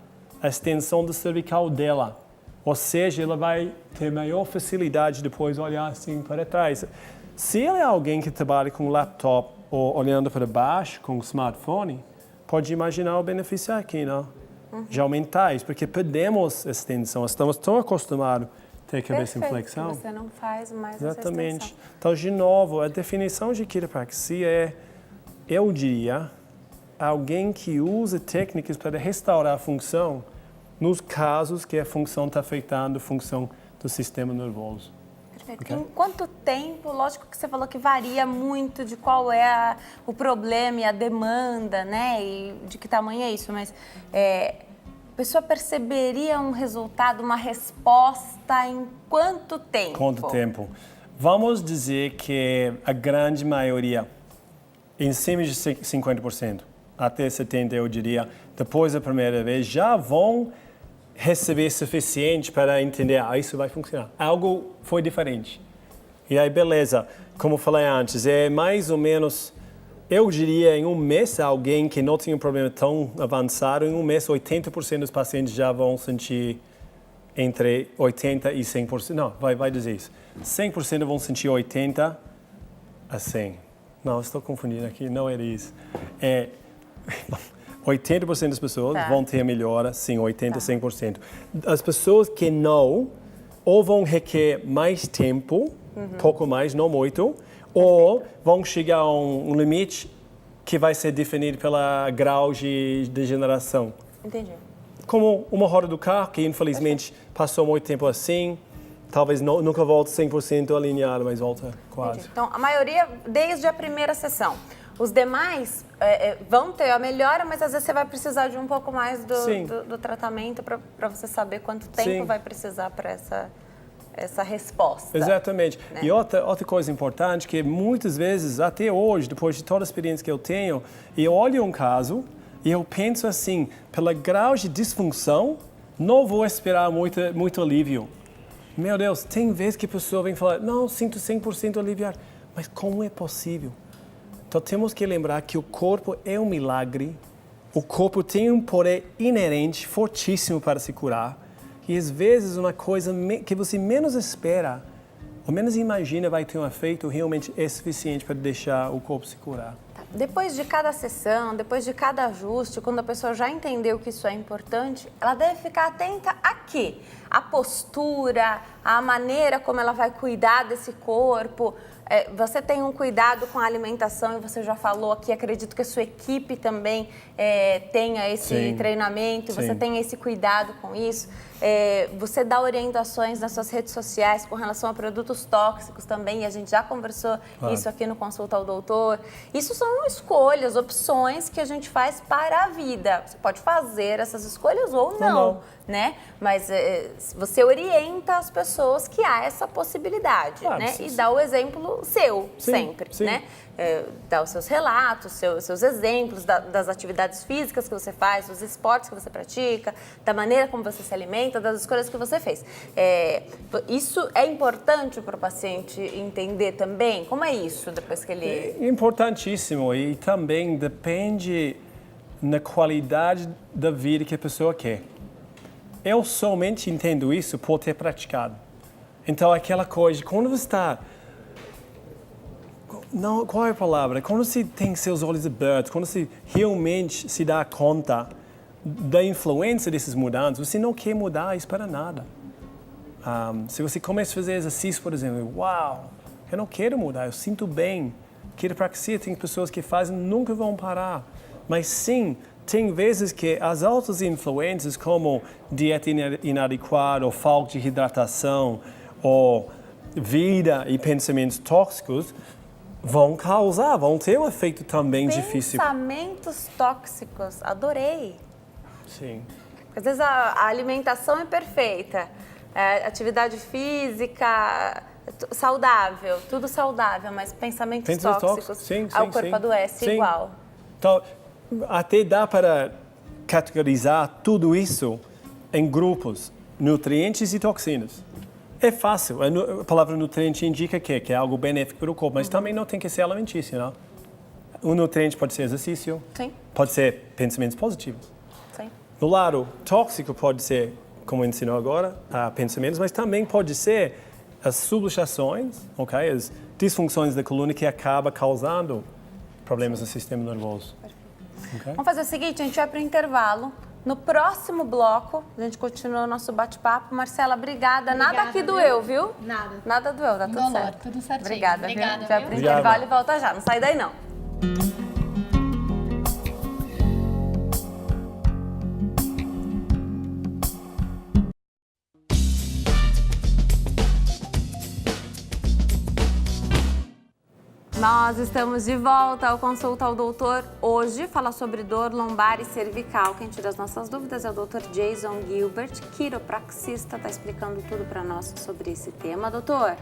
a extensão do cervical dela. Ou seja, ela vai ter maior facilidade depois de olhar assim para trás. Se ela é alguém que trabalha com laptop ou olhando para baixo com o smartphone, pode imaginar o benefício aqui, não? De aumentar isso, porque perdemos a extensão. Estamos tão acostumados a ter a cabeça em flexão. Você não faz mais exatamente. Essa extensão. Então, de novo, a definição de quiropraxia é, eu diria, alguém que usa técnicas para restaurar a função nos casos que a função está afetando a função do sistema nervoso. Perfeito. Okay? Em quanto tempo, lógico que você falou que varia muito de qual é o problema e a demanda, né? E de que tamanho é isso, mas a pessoa perceberia um resultado, uma resposta em quanto tempo? Quanto tempo? Vamos dizer que a grande maioria, em cima de 50%, até 70%, eu diria, depois da primeira vez, já vão receber suficiente para entender, isso vai funcionar. Algo foi diferente. E aí, beleza, como falei antes, é mais ou menos, eu diria, em um mês, alguém que não tinha um problema tão avançado, em um mês, 80% dos pacientes já vão sentir entre 80% e 100%. Não, vai dizer isso. 100% vão sentir 80% a 100%. Não, estou confundindo aqui, não era isso. 80% das pessoas vão ter melhora, sim, 80%, 100%. As pessoas que não, ou vão requerer mais tempo, pouco mais, não muito, ou vão chegar a um limite que vai ser definido pela grau de degeneração. Entendi. Como uma roda do carro, que infelizmente passou muito tempo assim, talvez nunca volte 100% alinhado, mas volta quase. Entendi. Então, a maioria, desde a primeira sessão. Os demais vão ter a melhora, mas às vezes você vai precisar de um pouco mais do tratamento para você saber quanto tempo vai precisar para essa resposta. Exatamente. Né? E outra coisa importante, que muitas vezes, até hoje, depois de toda a experiência que eu tenho, eu olho um caso e eu penso assim, pelo grau de disfunção, não vou esperar muito alívio. Meu Deus, tem vezes que a pessoa vem falar, não, sinto 100% aliviado. Mas como é possível? Então temos que lembrar que o corpo é um milagre, o corpo tem um poder inerente, fortíssimo para se curar, e às vezes uma coisa que você menos espera, ou menos imagina vai ter um efeito, realmente é suficiente para deixar o corpo se curar. Depois de cada sessão, depois de cada ajuste, quando a pessoa já entendeu que isso é importante, ela deve ficar atenta a quê? A postura, a maneira como ela vai cuidar desse corpo, Você tem um cuidado com a alimentação e você já falou aqui, acredito que a sua equipe também tenha esse treinamento, você tem esse cuidado com isso. Você dá orientações nas suas redes sociais com relação a produtos tóxicos também, e a gente já conversou isso aqui no Consulta ao Doutor. Isso são escolhas, opções que a gente faz para a vida. Você pode fazer essas escolhas ou não, né? Mas você orienta as pessoas que há essa possibilidade, né? E dá o exemplo seu, sempre, né? Dá os seus relatos, seus exemplos das atividades físicas que você faz, dos esportes que você pratica, da maneira como você se alimenta, das escolhas que você fez. Isso é importante para o paciente entender também? Como é isso depois que ele... É importantíssimo e também depende na qualidade da vida que a pessoa quer. Eu somente entendo isso por ter praticado. Então, aquela coisa, quando você está... Não, qual é a palavra? Quando você tem seus olhos abertos, quando você realmente se dá conta da influência dessas mudanças, você não quer mudar isso para nada. Se você começa a fazer exercício, por exemplo, uau, eu não quero mudar, eu sinto bem. Quiropraxia, tem pessoas que fazem, nunca vão parar. Mas sim, tem vezes que as outras influências, como dieta inadequada, ou falta de hidratação, ou vida e pensamentos tóxicos, vão ter um efeito também difícil. Pensamentos tóxicos, adorei. Sim. Às vezes a alimentação é perfeita, atividade física, saudável, tudo saudável, mas pensamentos tóxicos, o corpo adoece igual. Então, até dá para categorizar tudo isso em grupos, nutrientes e toxinas. É fácil, a palavra nutriente indica que é algo benéfico para o corpo, mas também não tem que ser alimentício, não? O nutriente pode ser exercício, pode ser pensamentos positivos. No lado tóxico pode ser, como ensinou agora, pensamentos, mas também pode ser as subluxações, as disfunções da coluna que acaba causando problemas no sistema nervoso. Vamos fazer o seguinte, a gente vai para o intervalo. No próximo bloco, a gente continua o nosso bate-papo. Marcela, obrigada. Nada aqui doeu, viu? Nada. Nada doeu, tá tudo certo. Tudo certinho. Obrigada, viu? A gente vai para o intervalo e volta já. Não sai daí, não. Nós estamos de volta ao Consulta ao Doutor. Hoje, falar sobre dor lombar e cervical. Quem tira as nossas dúvidas é o Dr. Jason Gilbert, quiropraxista, está explicando tudo para nós sobre esse tema. Doutor,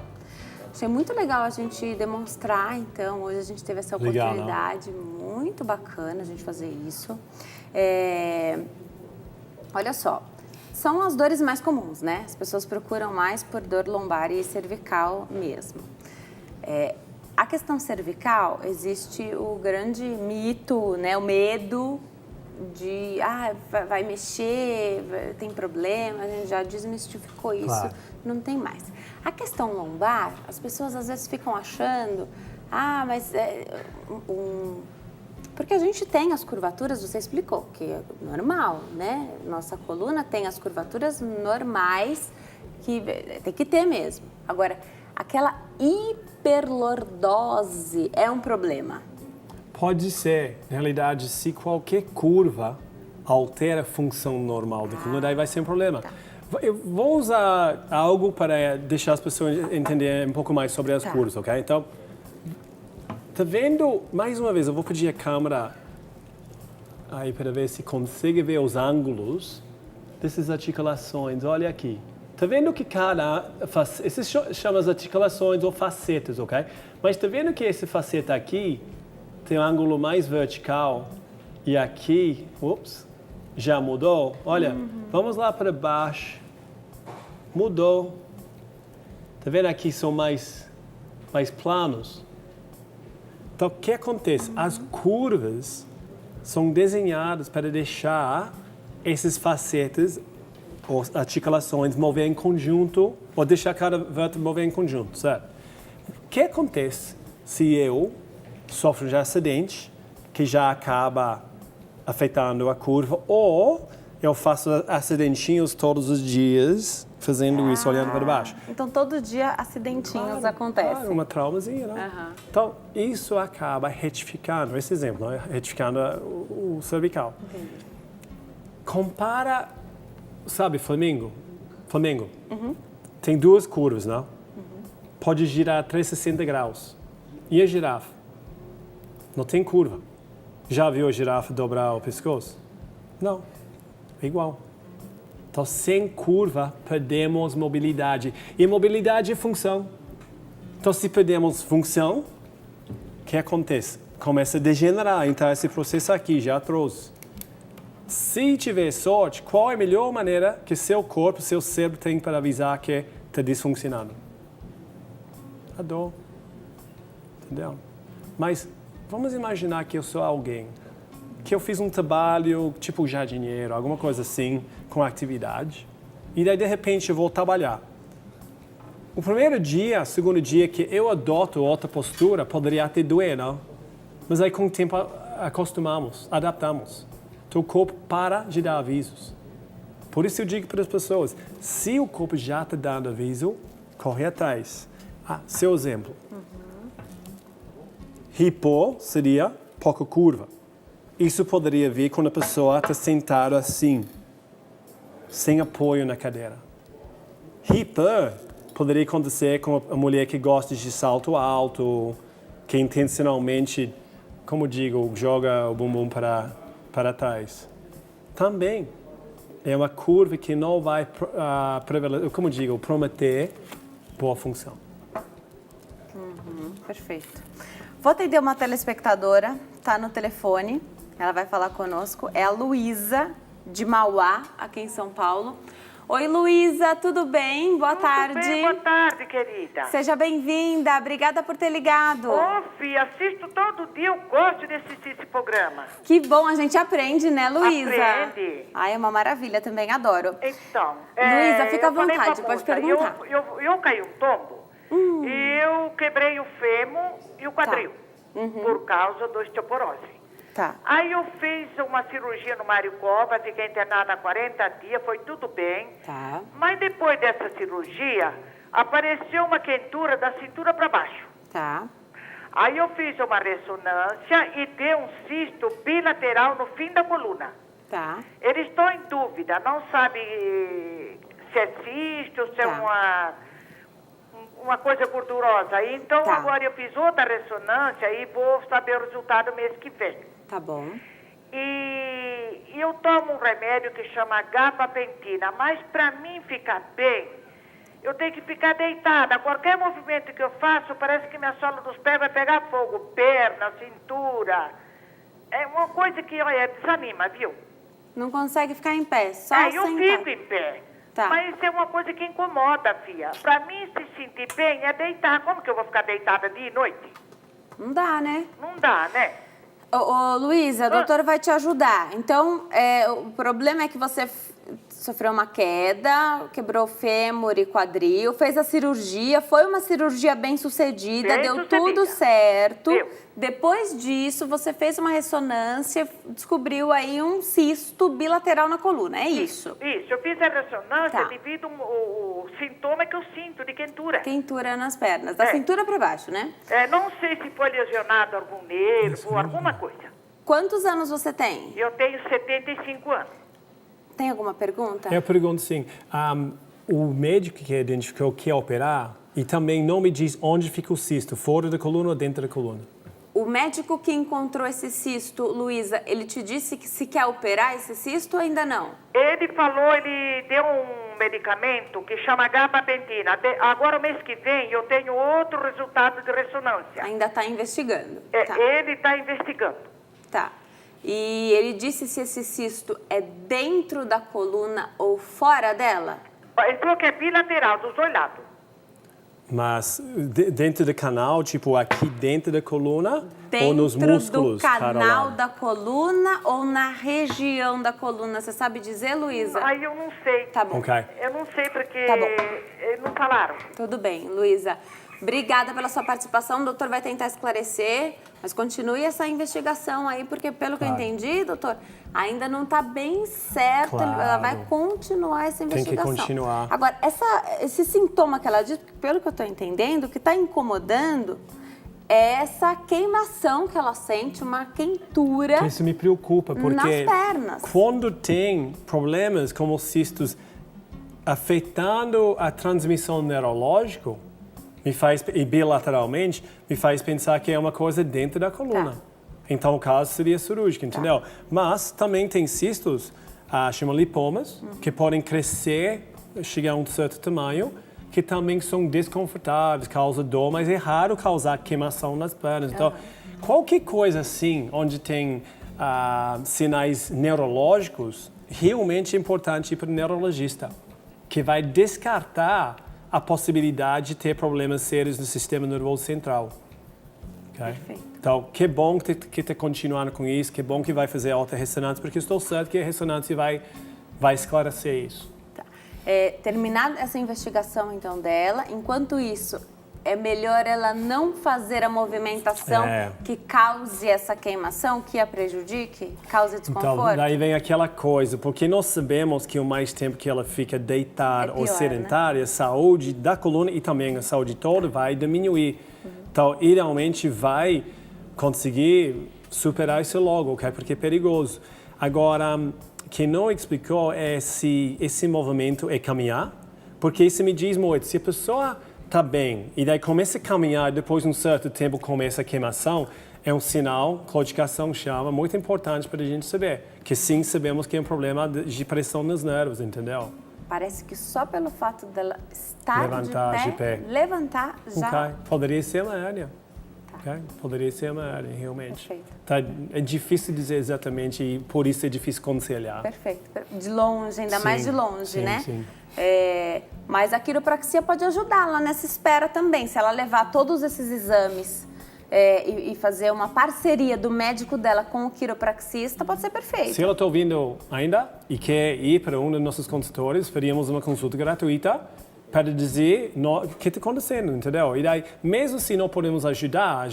achei muito legal a gente demonstrar, então, hoje a gente teve essa oportunidade muito bacana a gente fazer isso. Olha só, são as dores mais comuns, né? As pessoas procuram mais por dor lombar e cervical mesmo. A questão cervical, existe o grande mito, né, o medo de, vai mexer, tem problema, a gente já desmistificou isso, não tem mais. A questão lombar, as pessoas às vezes ficam achando, mas porque a gente tem as curvaturas, você explicou, que é normal, né? Nossa coluna tem as curvaturas normais, que tem que ter mesmo. Agora, aquela hiperlordose é um problema? Pode ser. Na realidade, se qualquer curva altera a função normal da coluna, daí vai ser um problema. Eu vou usar algo para deixar as pessoas entenderem um pouco mais sobre as curvas, ok? Então, tá vendo? Mais uma vez, eu vou pedir a câmera aí para ver se consegue ver os ângulos dessas articulações. Olha aqui. Tá vendo que esses chamam as articulações ou facetas, ok? Mas tá vendo que esse faceta aqui tem um ângulo mais vertical e aqui, já mudou? Olha, vamos lá para baixo. Mudou. Tá vendo aqui são mais planos? Então, o que acontece? As curvas são desenhadas para deixar esses facetas ou articulações mover em conjunto, ou deixar cada vértebra mover em conjunto, certo? O que acontece se eu sofro de acidente, que já acaba afetando a curva, ou eu faço acidentinhos todos os dias, fazendo isso, olhando para baixo. Então, todo dia acidentinhos acontecem. Claro, uma traumazinha, né? Então, isso acaba retificando, esse exemplo, né? Retificando o cervical. Entendi. Compara, sabe, Flamengo? Tem duas curvas, não? Pode girar 360 graus. E a girafa? Não tem curva. Já viu a girafa dobrar o pescoço? Não. É igual. Então, sem curva, perdemos mobilidade. E mobilidade é função. Então, se perdemos função, o que acontece? Começa a degenerar. Então, esse processo aqui já trouxe. Se tiver sorte, qual é a melhor maneira que seu corpo, seu cérebro tem para avisar que está disfuncionando? A dor. Entendeu? Mas vamos imaginar que eu sou alguém que eu fiz um trabalho tipo jardineiro, alguma coisa assim, com atividade, e daí de repente eu vou trabalhar. O primeiro dia, segundo dia que eu adoto outra postura, poderia até doer, não? Mas aí com o tempo acostumamos, adaptamos. Então o corpo para de dar avisos. Por isso eu digo para as pessoas, se o corpo já está dando aviso, corre atrás. Seu exemplo. Hipo seria pouca curva. Isso poderia vir quando a pessoa está sentada assim, sem apoio na cadeira. Hiper poderia acontecer com a mulher que gosta de salto alto, que intencionalmente, como digo, joga o bumbum para trás. Também é uma curva que não vai, como digo, prometer boa função. Perfeito. Vou atender uma telespectadora, tá no telefone, ela vai falar conosco, é a Luísa, de Mauá, aqui em São Paulo. Oi, Luísa, tudo bem? Boa tarde. Tudo bem, boa tarde, querida. Seja bem-vinda, obrigada por ter ligado. Fih, assisto todo dia, eu gosto de assistir esse programa. Que bom, a gente aprende, né, Luísa? Aprende. Ai, é uma maravilha, também adoro. Então, Luísa, fica à eu falei vontade, pra pode moça, perguntar. Eu caí um tombo e eu quebrei o fêmur e o quadril por causa da osteoporose. Tá. Aí eu fiz uma cirurgia no Mário Covas, fiquei internada há 40 dias, foi tudo bem. Tá. Mas depois dessa cirurgia, apareceu uma quentura da cintura para baixo. Tá. Aí eu fiz uma ressonância e deu um cisto bilateral no fim da coluna. Tá. Eles estão em dúvida, não sabe se é cisto, se é uma coisa gordurosa. Então agora eu fiz outra ressonância e vou saber o resultado mês que vem. Tá bom. E eu tomo um remédio que chama gabapentina, mas para mim ficar bem, eu tenho que ficar deitada. Qualquer movimento que eu faço, parece que minha sola dos pés vai pegar fogo. Perna, cintura. É uma coisa que, olha, desanima, viu? Não consegue ficar em pé, só eu sentar. fico em pé. Tá. Mas isso é uma coisa que incomoda, filha. Para mim, se sentir bem é deitar. Como que eu vou ficar deitada dia e noite? Não dá, né? Não dá, né? Ô, Luísa, a doutora vai te ajudar. Então, o problema é que você sofreu uma queda, quebrou fêmur e quadril, fez a cirurgia, foi uma cirurgia bem sucedida, deu tudo certo. Depois disso, você fez uma ressonância, descobriu aí um cisto bilateral na coluna, é isso? Isso, eu fiz a ressonância devido ao sintoma que eu sinto de quentura. Quentura nas pernas, da cintura para baixo, né? Não sei se foi lesionado algum nervo, alguma coisa. Quantos anos você tem? Eu tenho 75 anos. Tem alguma pergunta? Eu pergunto sim. O médico que identificou que quer operar e também não me diz onde fica o cisto, fora da coluna ou dentro da coluna. O médico que encontrou esse cisto, Luísa, ele te disse que se quer operar esse cisto ou ainda não? Ele falou, ele deu um medicamento que chama gabapentina. Agora, o mês que vem, eu tenho outro resultado de ressonância. Ainda está investigando. Ele está investigando. Tá. E ele disse se esse cisto é dentro da coluna ou fora dela? Ele falou que é bilateral, dos dois lados. Mas dentro do canal, tipo aqui dentro da coluna ou nos músculos? Dentro do canal da coluna ou na região da coluna? Você sabe dizer, Luísa? Aí eu não sei. Tá bom. Okay. Eu não sei porque tá bom. Eles não falaram. Tudo bem, Luísa. Obrigada pela sua participação. O doutor vai tentar esclarecer, mas continue essa investigação aí, porque pelo que eu entendi, doutor, ainda não está bem certo. Claro. Ela vai continuar essa Tem que investigação. continuar. Agora, esse sintoma que ela diz, pelo que eu estou entendendo, o que está incomodando é essa queimação que ela sente, uma quentura Isso me preocupa, porque nas pernas. quando tem problemas como cistos afetando a transmissão neurológica, e bilateralmente, me faz pensar que é uma coisa dentro da coluna. Tá. Então, o caso seria cirúrgico, entendeu? Mas também tem cistos, chamam lipomas, que podem crescer, chegar a um certo tamanho, que também são desconfortáveis, causam dor, mas é raro causar queimação nas pernas. Então, qualquer coisa assim, onde tem sinais neurológicos, realmente é importante ir para o neurologista, que vai descartar a possibilidade de ter problemas sérios no sistema nervoso central. Okay? Perfeito. Então, que bom que está continuando com isso, que bom que vai fazer alta ressonância, porque estou certo que a ressonância vai esclarecer isso. Tá. Terminada essa investigação, então, dela, enquanto isso, é melhor ela não fazer a movimentação que cause essa queimação, que a prejudique, cause desconforto? Então, daí vem aquela coisa, porque nós sabemos que o mais tempo que ela fica deitada ou sedentária, a saúde da coluna e também a saúde toda vai diminuir. Então, idealmente, vai conseguir superar isso logo, ok? Porque é perigoso. Agora, que não explicou é se esse movimento é caminhar, porque isso me diz muito. Se a pessoa está bem e daí começa a caminhar, depois de um certo tempo começa a queimação, é um sinal, claudicação chama, muito importante para a gente saber. Que sim, sabemos que é um problema de pressão nos nervos, entendeu? Parece que só pelo fato dela estar Levantar de pé. levantar já... Okay. Poderia ser uma hérnia. Okay? Poderia ser uma hérnia, realmente. Perfeito. Tá, é difícil dizer exatamente e por isso é difícil aconselhar. Perfeito. De longe, ainda mais de longe, né? Sim. Mas a quiropraxia pode ajudá-la nessa espera também. Se ela levar todos esses exames e fazer uma parceria do médico dela com o quiropraxista, pode ser perfeito. Se ela está ouvindo ainda e quer ir para um dos nossos consultores, faríamos uma consulta gratuita para dizer o que está acontecendo, entendeu? E daí, mesmo se não podemos ajudar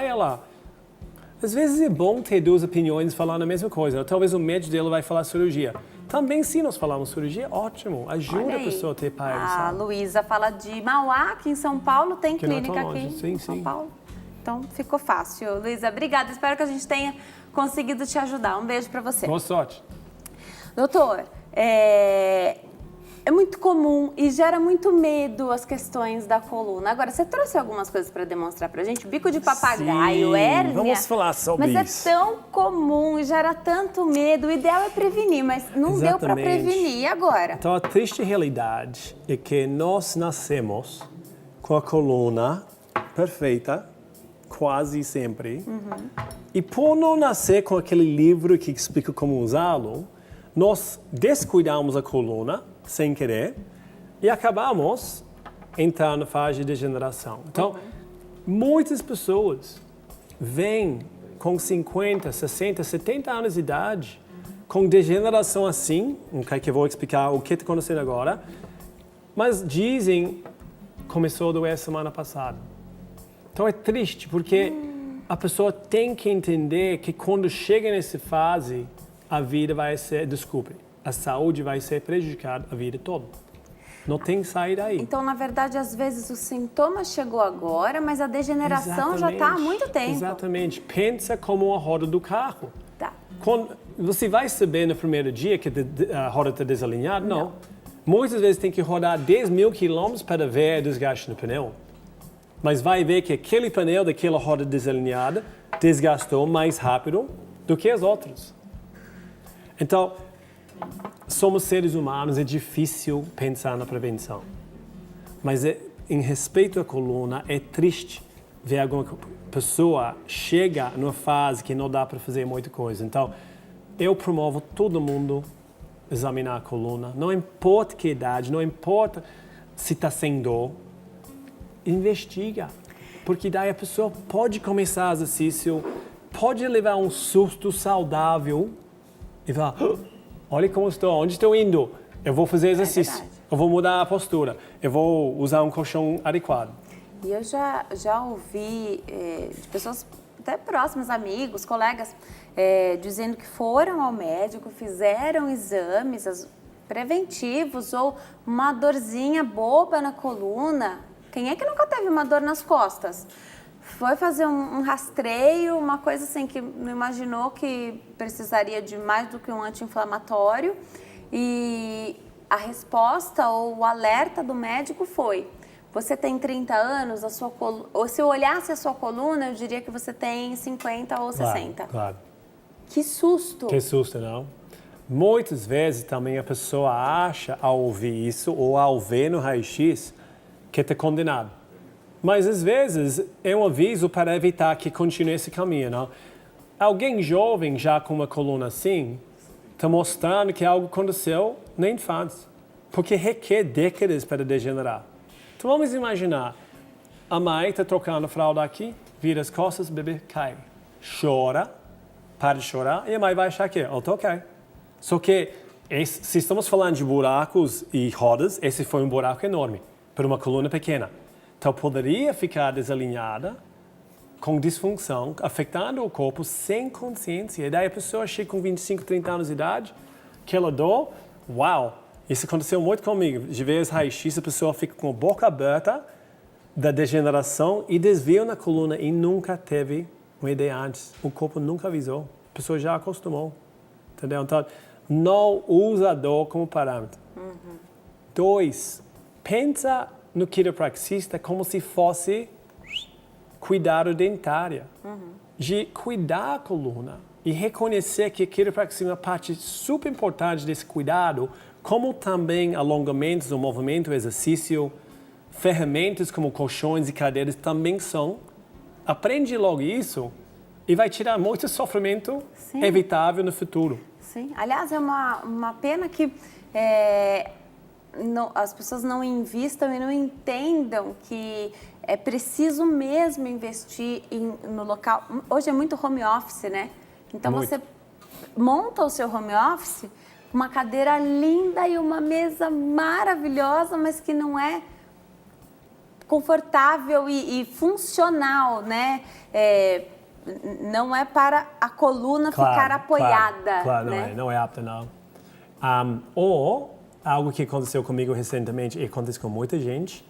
ela. Às vezes é bom ter duas opiniões falando a mesma coisa. Talvez o médico dela vai falar cirurgia. Também, se nós falamos cirurgia, ótimo. Ajuda a pessoa a ter paz. A Luísa fala de Mauá, aqui em São Paulo. Tem Que não é tão clínica longe. aqui Sim, em São sim. Paulo. Então, ficou fácil. Luísa, obrigada. Espero que a gente tenha conseguido te ajudar. Um beijo para você. Boa sorte. Doutor, é muito comum e gera muito medo as questões da coluna. Agora, você trouxe algumas coisas para demonstrar para a gente? Bico de papagaio, Sim, hérnia. vamos falar sobre mas isso. É tão comum e gera tanto medo. O ideal é prevenir, mas não deu para prevenir. E agora? Então, a triste realidade é que nós nascemos com a coluna perfeita, quase sempre. E por não nascer com aquele livro que explica como usá-lo, nós descuidamos a coluna sem querer e acabamos entrando na fase de degeneração. Então, muitas pessoas vêm com 50, 60, 70 anos de idade com degeneração assim, que eu vou explicar o que está acontecendo agora, mas dizem começou a doer semana passada. Então é triste porque a pessoa tem que entender que quando chega nessa fase, a vida vai ser, a saúde vai ser prejudicada a vida toda. Não tem que sair daí. Então, na verdade, às vezes o sintoma chegou agora, mas a degeneração já está há muito tempo. Exatamente. Pensa como a roda do carro. Tá. Você vai saber no primeiro dia que a roda está desalinhada? Não. Muitas vezes tem que rodar 10 mil quilômetros para ver desgaste no pneu. Mas vai ver que aquele pneu daquela roda desalinhada desgastou mais rápido do que as outras. Então, somos seres humanos, é difícil pensar na prevenção. Mas em respeito à coluna, é triste ver alguma pessoa chega numa fase que não dá para fazer muita coisa. Então, eu promovo todo mundo examinar a coluna. Não importa que idade, não importa se está sem dor. Investiga. Porque daí a pessoa pode começar exercício, pode levar um susto saudável e falar, olha como estou, onde estou indo? Eu vou fazer exercício, eu vou mudar a postura, eu vou usar um colchão adequado. E eu já ouvi de pessoas até próximas, amigos, colegas, dizendo que foram ao médico, fizeram exames preventivos ou uma dorzinha boba na coluna. Quem é que nunca teve uma dor nas costas? Foi fazer um rastreio, uma coisa assim que não imaginou que precisaria de mais do que um anti-inflamatório. E a resposta ou o alerta do médico foi: você tem 30 anos, ou se eu olhasse a sua coluna, eu diria que você tem 50 ou 60. Claro. Que susto! Que susto, não? Muitas vezes também a pessoa acha, ao ouvir isso, ou ao ver no raio-x, que está condenado. Mas às vezes é um aviso para evitar que continue esse caminho, não? Alguém jovem já com uma coluna assim, está mostrando que algo aconteceu na infância, porque requer décadas para degenerar. Então vamos imaginar, a mãe está trocando a fralda aqui, vira as costas, o bebê cai, chora, para de chorar, e a mãe vai achar que está ok. Só que, se estamos falando de buracos e rodas, esse foi um buraco enorme, para uma coluna pequena. Então poderia ficar desalinhada, com disfunção, afetando o corpo sem consciência. E daí a pessoa chega com 25, 30 anos de idade, aquela dor, uau! Isso aconteceu muito comigo. De vez raio-x, a pessoa fica com a boca aberta da degeneração e desvio na coluna e nunca teve uma ideia antes. O corpo nunca avisou. A pessoa já acostumou. Entendeu? Então, não usa a dor como parâmetro. 2, pensa no quiropraxista como se fosse cuidado dentário. De cuidar a coluna e reconhecer que a quiropraxia é uma parte super importante desse cuidado, como também alongamentos, o movimento, o exercício, ferramentas como colchões e cadeiras também são. Aprende logo isso e vai tirar muito sofrimento evitável no futuro. Sim, aliás, é uma pena que as pessoas não invistam e não entendam que é preciso mesmo investir no local. Hoje é muito home office, né? Então você monta o seu home office com uma cadeira linda e uma mesa maravilhosa, mas que não é confortável e funcional, né? Não é para a coluna ficar apoiada. Claro, né? não é apta, não. Ou algo que aconteceu comigo recentemente, e acontece com muita gente,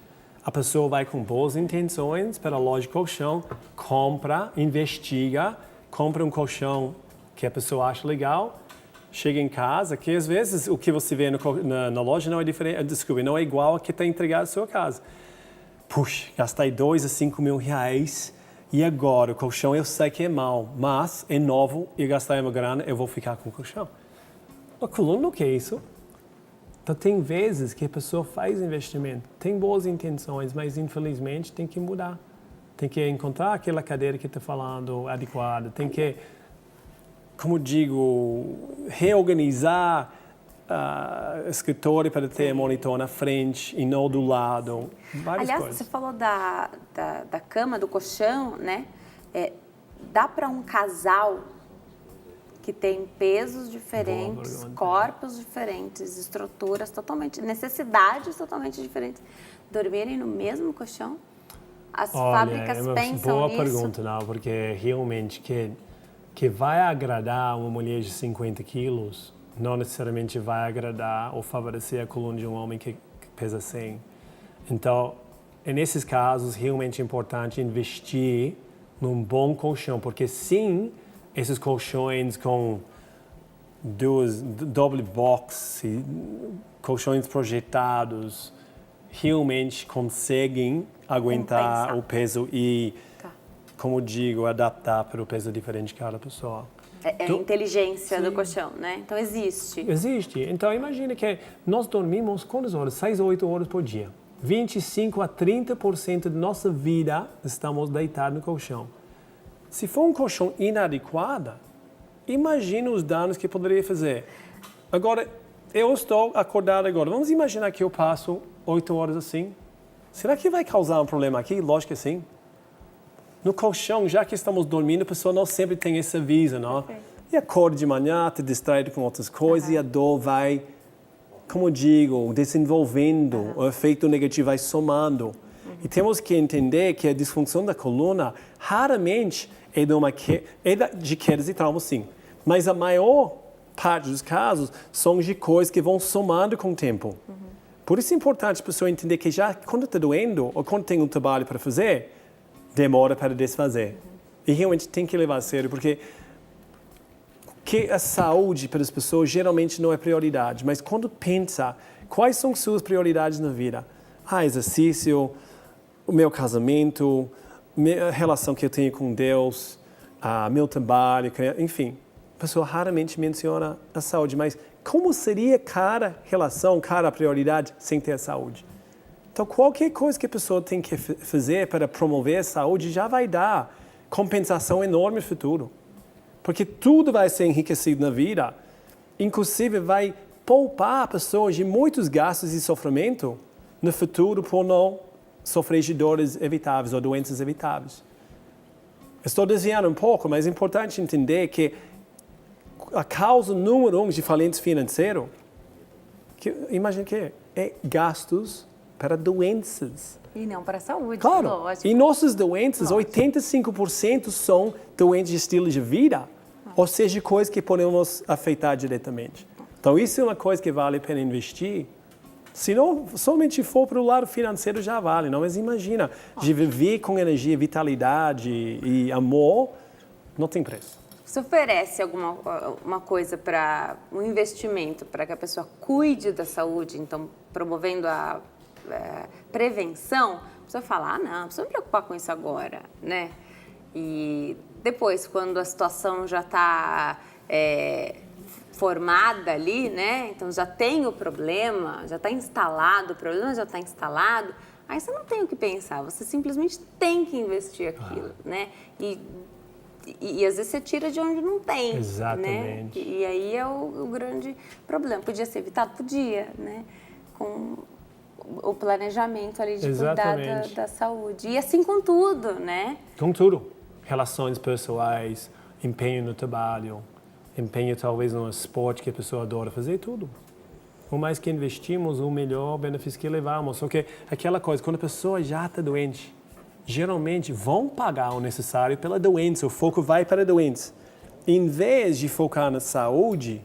a pessoa vai com boas intenções para a loja de colchão, compra, investiga, compra um colchão que a pessoa acha legal, chega em casa, que às vezes o que você vê na loja não é diferente, desculpe, não é igual ao que está entregado à sua casa. Puxa, gastei 2 a 5 mil reais e agora o colchão eu sei que é mau, mas é novo e gastei uma grana, eu vou ficar com o colchão. A coluna não quer isso. Então tem vezes que a pessoa faz investimento, tem boas intenções, mas infelizmente tem que mudar. Tem que encontrar aquela cadeira que está falando adequada, tem que, como digo, reorganizar o escritório para ter monitor na frente e não do lado. Várias Aliás, coisas. você falou da cama, do colchão, né? Dá para um casal que tem pesos diferentes, corpos diferentes, estruturas totalmente, necessidades totalmente diferentes, dormirem no mesmo colchão? As fábricas pensam nisso? É uma boa pergunta, não, porque realmente que vai agradar uma mulher de 50 quilos não necessariamente vai agradar ou favorecer a coluna de um homem que pesa 100. Então, nesses casos, realmente é importante investir num bom colchão, porque sim, esses colchões com double box, colchões projetados, realmente conseguem aguentar o peso e, como digo, adaptar para o peso diferente de cada pessoa. A inteligência do colchão, né? Então existe. Existe. Então imagina que nós dormimos quantas horas? 6 a 8 horas por dia. 25 a 30% de nossa vida estamos deitados no colchão. Se for um colchão inadequado, imagina os danos que poderia fazer. Agora, eu estou acordado agora. Vamos imaginar que eu passo 8 horas assim. Será que vai causar um problema aqui? Lógico que sim. No colchão, já que estamos dormindo, a pessoa não sempre tem esse aviso, não? Okay. E acorda de manhã, te distrai com outras coisas e a dor vai, como digo, desenvolvendo, o efeito negativo vai somando. E temos que entender que a disfunção da coluna raramente é de quedas e traumas, sim. Mas a maior parte dos casos são de coisas que vão somando com o tempo. Por isso é importante a pessoa entender que já quando está doendo ou quando tem um trabalho para fazer, demora para desfazer. E realmente tem que levar a sério, porque que a saúde para as pessoas geralmente não é prioridade. Mas quando pensa, quais são suas prioridades na vida? Exercício, o meu casamento, a relação que eu tenho com Deus, meu trabalho, enfim. A pessoa raramente menciona a saúde, mas como seria cada relação, cada prioridade sem ter a saúde? Então, qualquer coisa que a pessoa tem que fazer para promover a saúde já vai dar compensação enorme no futuro. Porque tudo vai ser enriquecido na vida, inclusive vai poupar pessoas de muitos gastos e sofrimento no futuro por não sofrer de dores evitáveis ou doenças evitáveis. Estou desviando um pouco, mas é importante entender que a causa número 1 de falência financeira, imagina que é gastos para doenças. E não para a saúde, claro. Lógico. E nossas doenças, 85% são doenças de estilo de vida, ou seja, coisas que podem nos afetar diretamente. Então, isso é uma coisa que vale a pena investir. Se não somente for para o lado financeiro, já vale. Não? Mas imagina, de viver com energia, vitalidade e amor, não tem preço. Você oferece uma coisa para um investimento para que a pessoa cuide da saúde, então promovendo a prevenção, a pessoa fala, não precisa me preocupar com isso agora, né? E depois, quando a situação já está formada ali, né? Então já tem o problema, já está instalado, o problema já está instalado, aí você não tem o que pensar, você simplesmente tem que investir aquilo, né? E às vezes você tira de onde não tem. Exatamente. Né? E aí é o grande problema. Podia ser evitado? Podia, né? Com o planejamento ali de cuidar da saúde. E assim com tudo, né? Com tudo. Relações pessoais, empenho no trabalho, empenho talvez no esporte que a pessoa adora fazer, tudo. O mais que investimos, o melhor benefício que levamos. Só que aquela coisa, quando a pessoa já está doente, geralmente vão pagar o necessário pela doença, o foco vai para a doença. Em vez de focar na saúde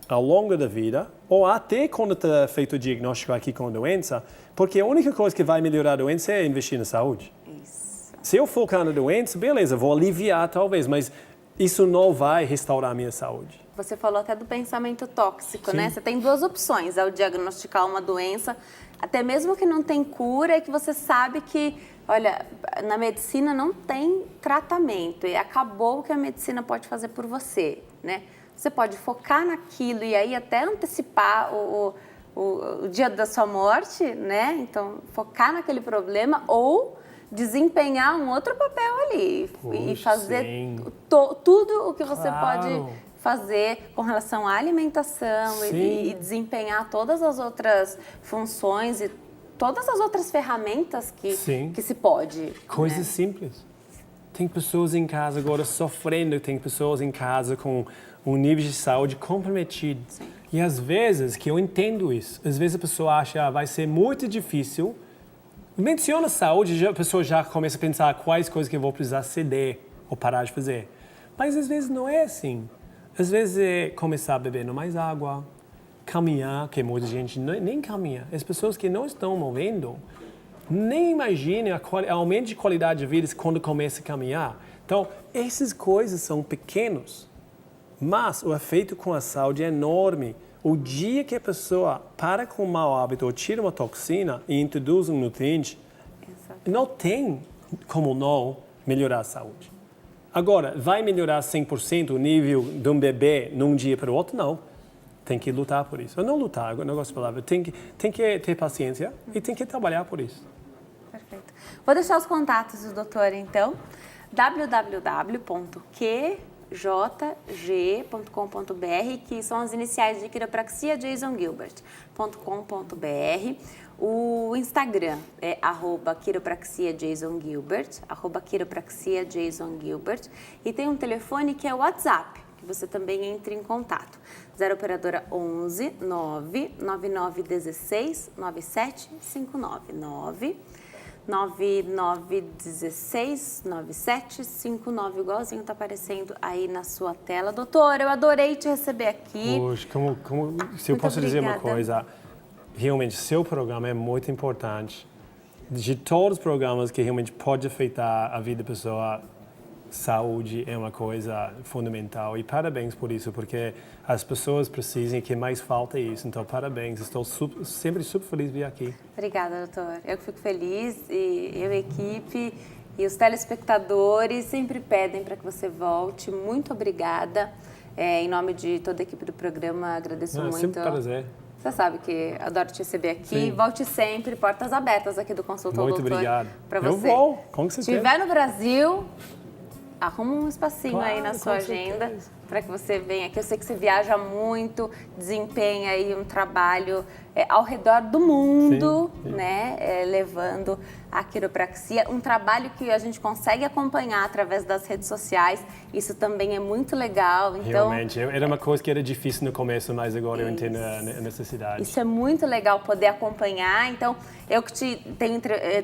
ao longo da vida, ou até quando está feito o diagnóstico aqui com a doença, porque a única coisa que vai melhorar a doença é investir na saúde. Isso. Se eu focar na doença, beleza, vou aliviar talvez, mas isso não vai restaurar a minha saúde. Você falou até do pensamento tóxico, Sim. né? Você tem duas opções ao diagnosticar uma doença, até mesmo que não tem cura, e que você sabe que, olha, na medicina não tem tratamento e acabou o que a medicina pode fazer por você, né? Você pode focar naquilo e aí até antecipar o dia da sua morte, né? Então, focar naquele problema ou desempenhar um outro papel ali e fazer tudo o que você pode fazer com relação à alimentação e desempenhar todas as outras funções e todas as outras ferramentas que se pode. Coisas né? simples. Tem pessoas em casa agora sofrendo, tem pessoas em casa com um nível de saúde comprometido. Sim. E às vezes, que eu entendo isso, às vezes a pessoa acha vai ser muito difícil. Menciona saúde, a pessoa já começa a pensar quais coisas que eu vou precisar ceder ou parar de fazer. Mas às vezes não é assim. Às vezes é começar a beber mais água, caminhar, que muita gente nem caminha. As pessoas que não estão movendo, nem imaginam o aumento de qualidade de vida quando começa a caminhar. Então, essas coisas são pequenos, mas o efeito com a saúde é enorme. O dia que a pessoa para com um mau hábito ou tira uma toxina e introduz um nutriente, não tem como não melhorar a saúde. Agora, vai melhorar 100% o nível de um bebê num dia para o outro? Não. Tem que lutar por isso. Ou não lutar, eu não gosto da palavra. Tem que ter paciência e tem que trabalhar por isso. Perfeito. Vou deixar os contatos do doutor, então. www.qjg.com.br, que são as iniciais de quiropraxia jasongilbert.com.br. O Instagram é @quiropraxiajasongilbert, @quiropraxiajasongilbert. E tem um telefone que é o WhatsApp, que você também entra em contato. 0 operadora 11 99916 9759 9 99169759, igualzinho tá aparecendo aí na sua tela. Doutor, eu adorei te receber aqui. Poxa, se eu posso dizer uma coisa, realmente seu programa é muito importante. De todos os programas que realmente pode afetar a vida da pessoa, saúde é uma coisa fundamental. E parabéns por isso, porque as pessoas precisam, que mais falta isso. Então, parabéns. Estou sempre super feliz de vir aqui. Obrigada, doutor. Eu fico feliz e eu, a equipe e os telespectadores sempre pedem para que você volte. Muito obrigada. Em nome de toda a equipe do programa, agradeço muito. Sempre um prazer. Você sabe que adoro te receber aqui. Sim. Volte sempre, portas abertas aqui do Consulta ao Muito Doutor. obrigado. Para você. Eu vou, com certeza. Se estiver no Brasil, arruma um espacinho aí na Claro, sua com agenda certeza. para que você venha aqui. Eu sei que você viaja muito, desempenha aí um trabalho ao redor do mundo, Sim. né? Levando a quiropraxia, um trabalho que a gente consegue acompanhar através das redes sociais. Isso também é muito legal. Então, realmente, era uma coisa que era difícil no começo, mas agora eu entendo a necessidade. isso é muito legal poder acompanhar. Então, eu que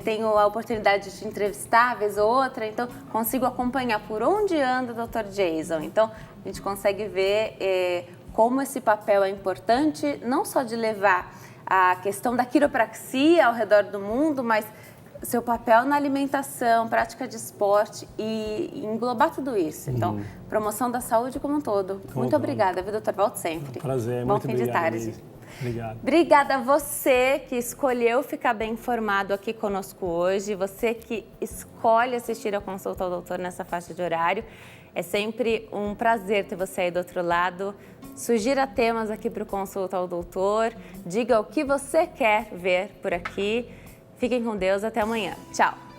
tenho a oportunidade de te entrevistar, vez ou outra, então consigo acompanhar por onde anda o Dr. Jason. Então, a gente consegue ver como esse papel é importante, não só de levar a questão da quiropraxia ao redor do mundo, mas seu papel na alimentação, prática de esporte e englobar tudo isso. Então, promoção da saúde como um todo. Muito obrigada, viu, doutor? Volte sempre. Prazer, Bom muito fim obrigado. de tarde. Denise. Obrigado. Obrigada a você que escolheu ficar bem informado aqui conosco hoje, você que escolhe assistir a Consulta ao Doutor nessa faixa de horário. É sempre um prazer ter você aí do outro lado. Sugira temas aqui para o Consulta ao Doutor, diga o que você quer ver por aqui. Fiquem com Deus, até amanhã. Tchau!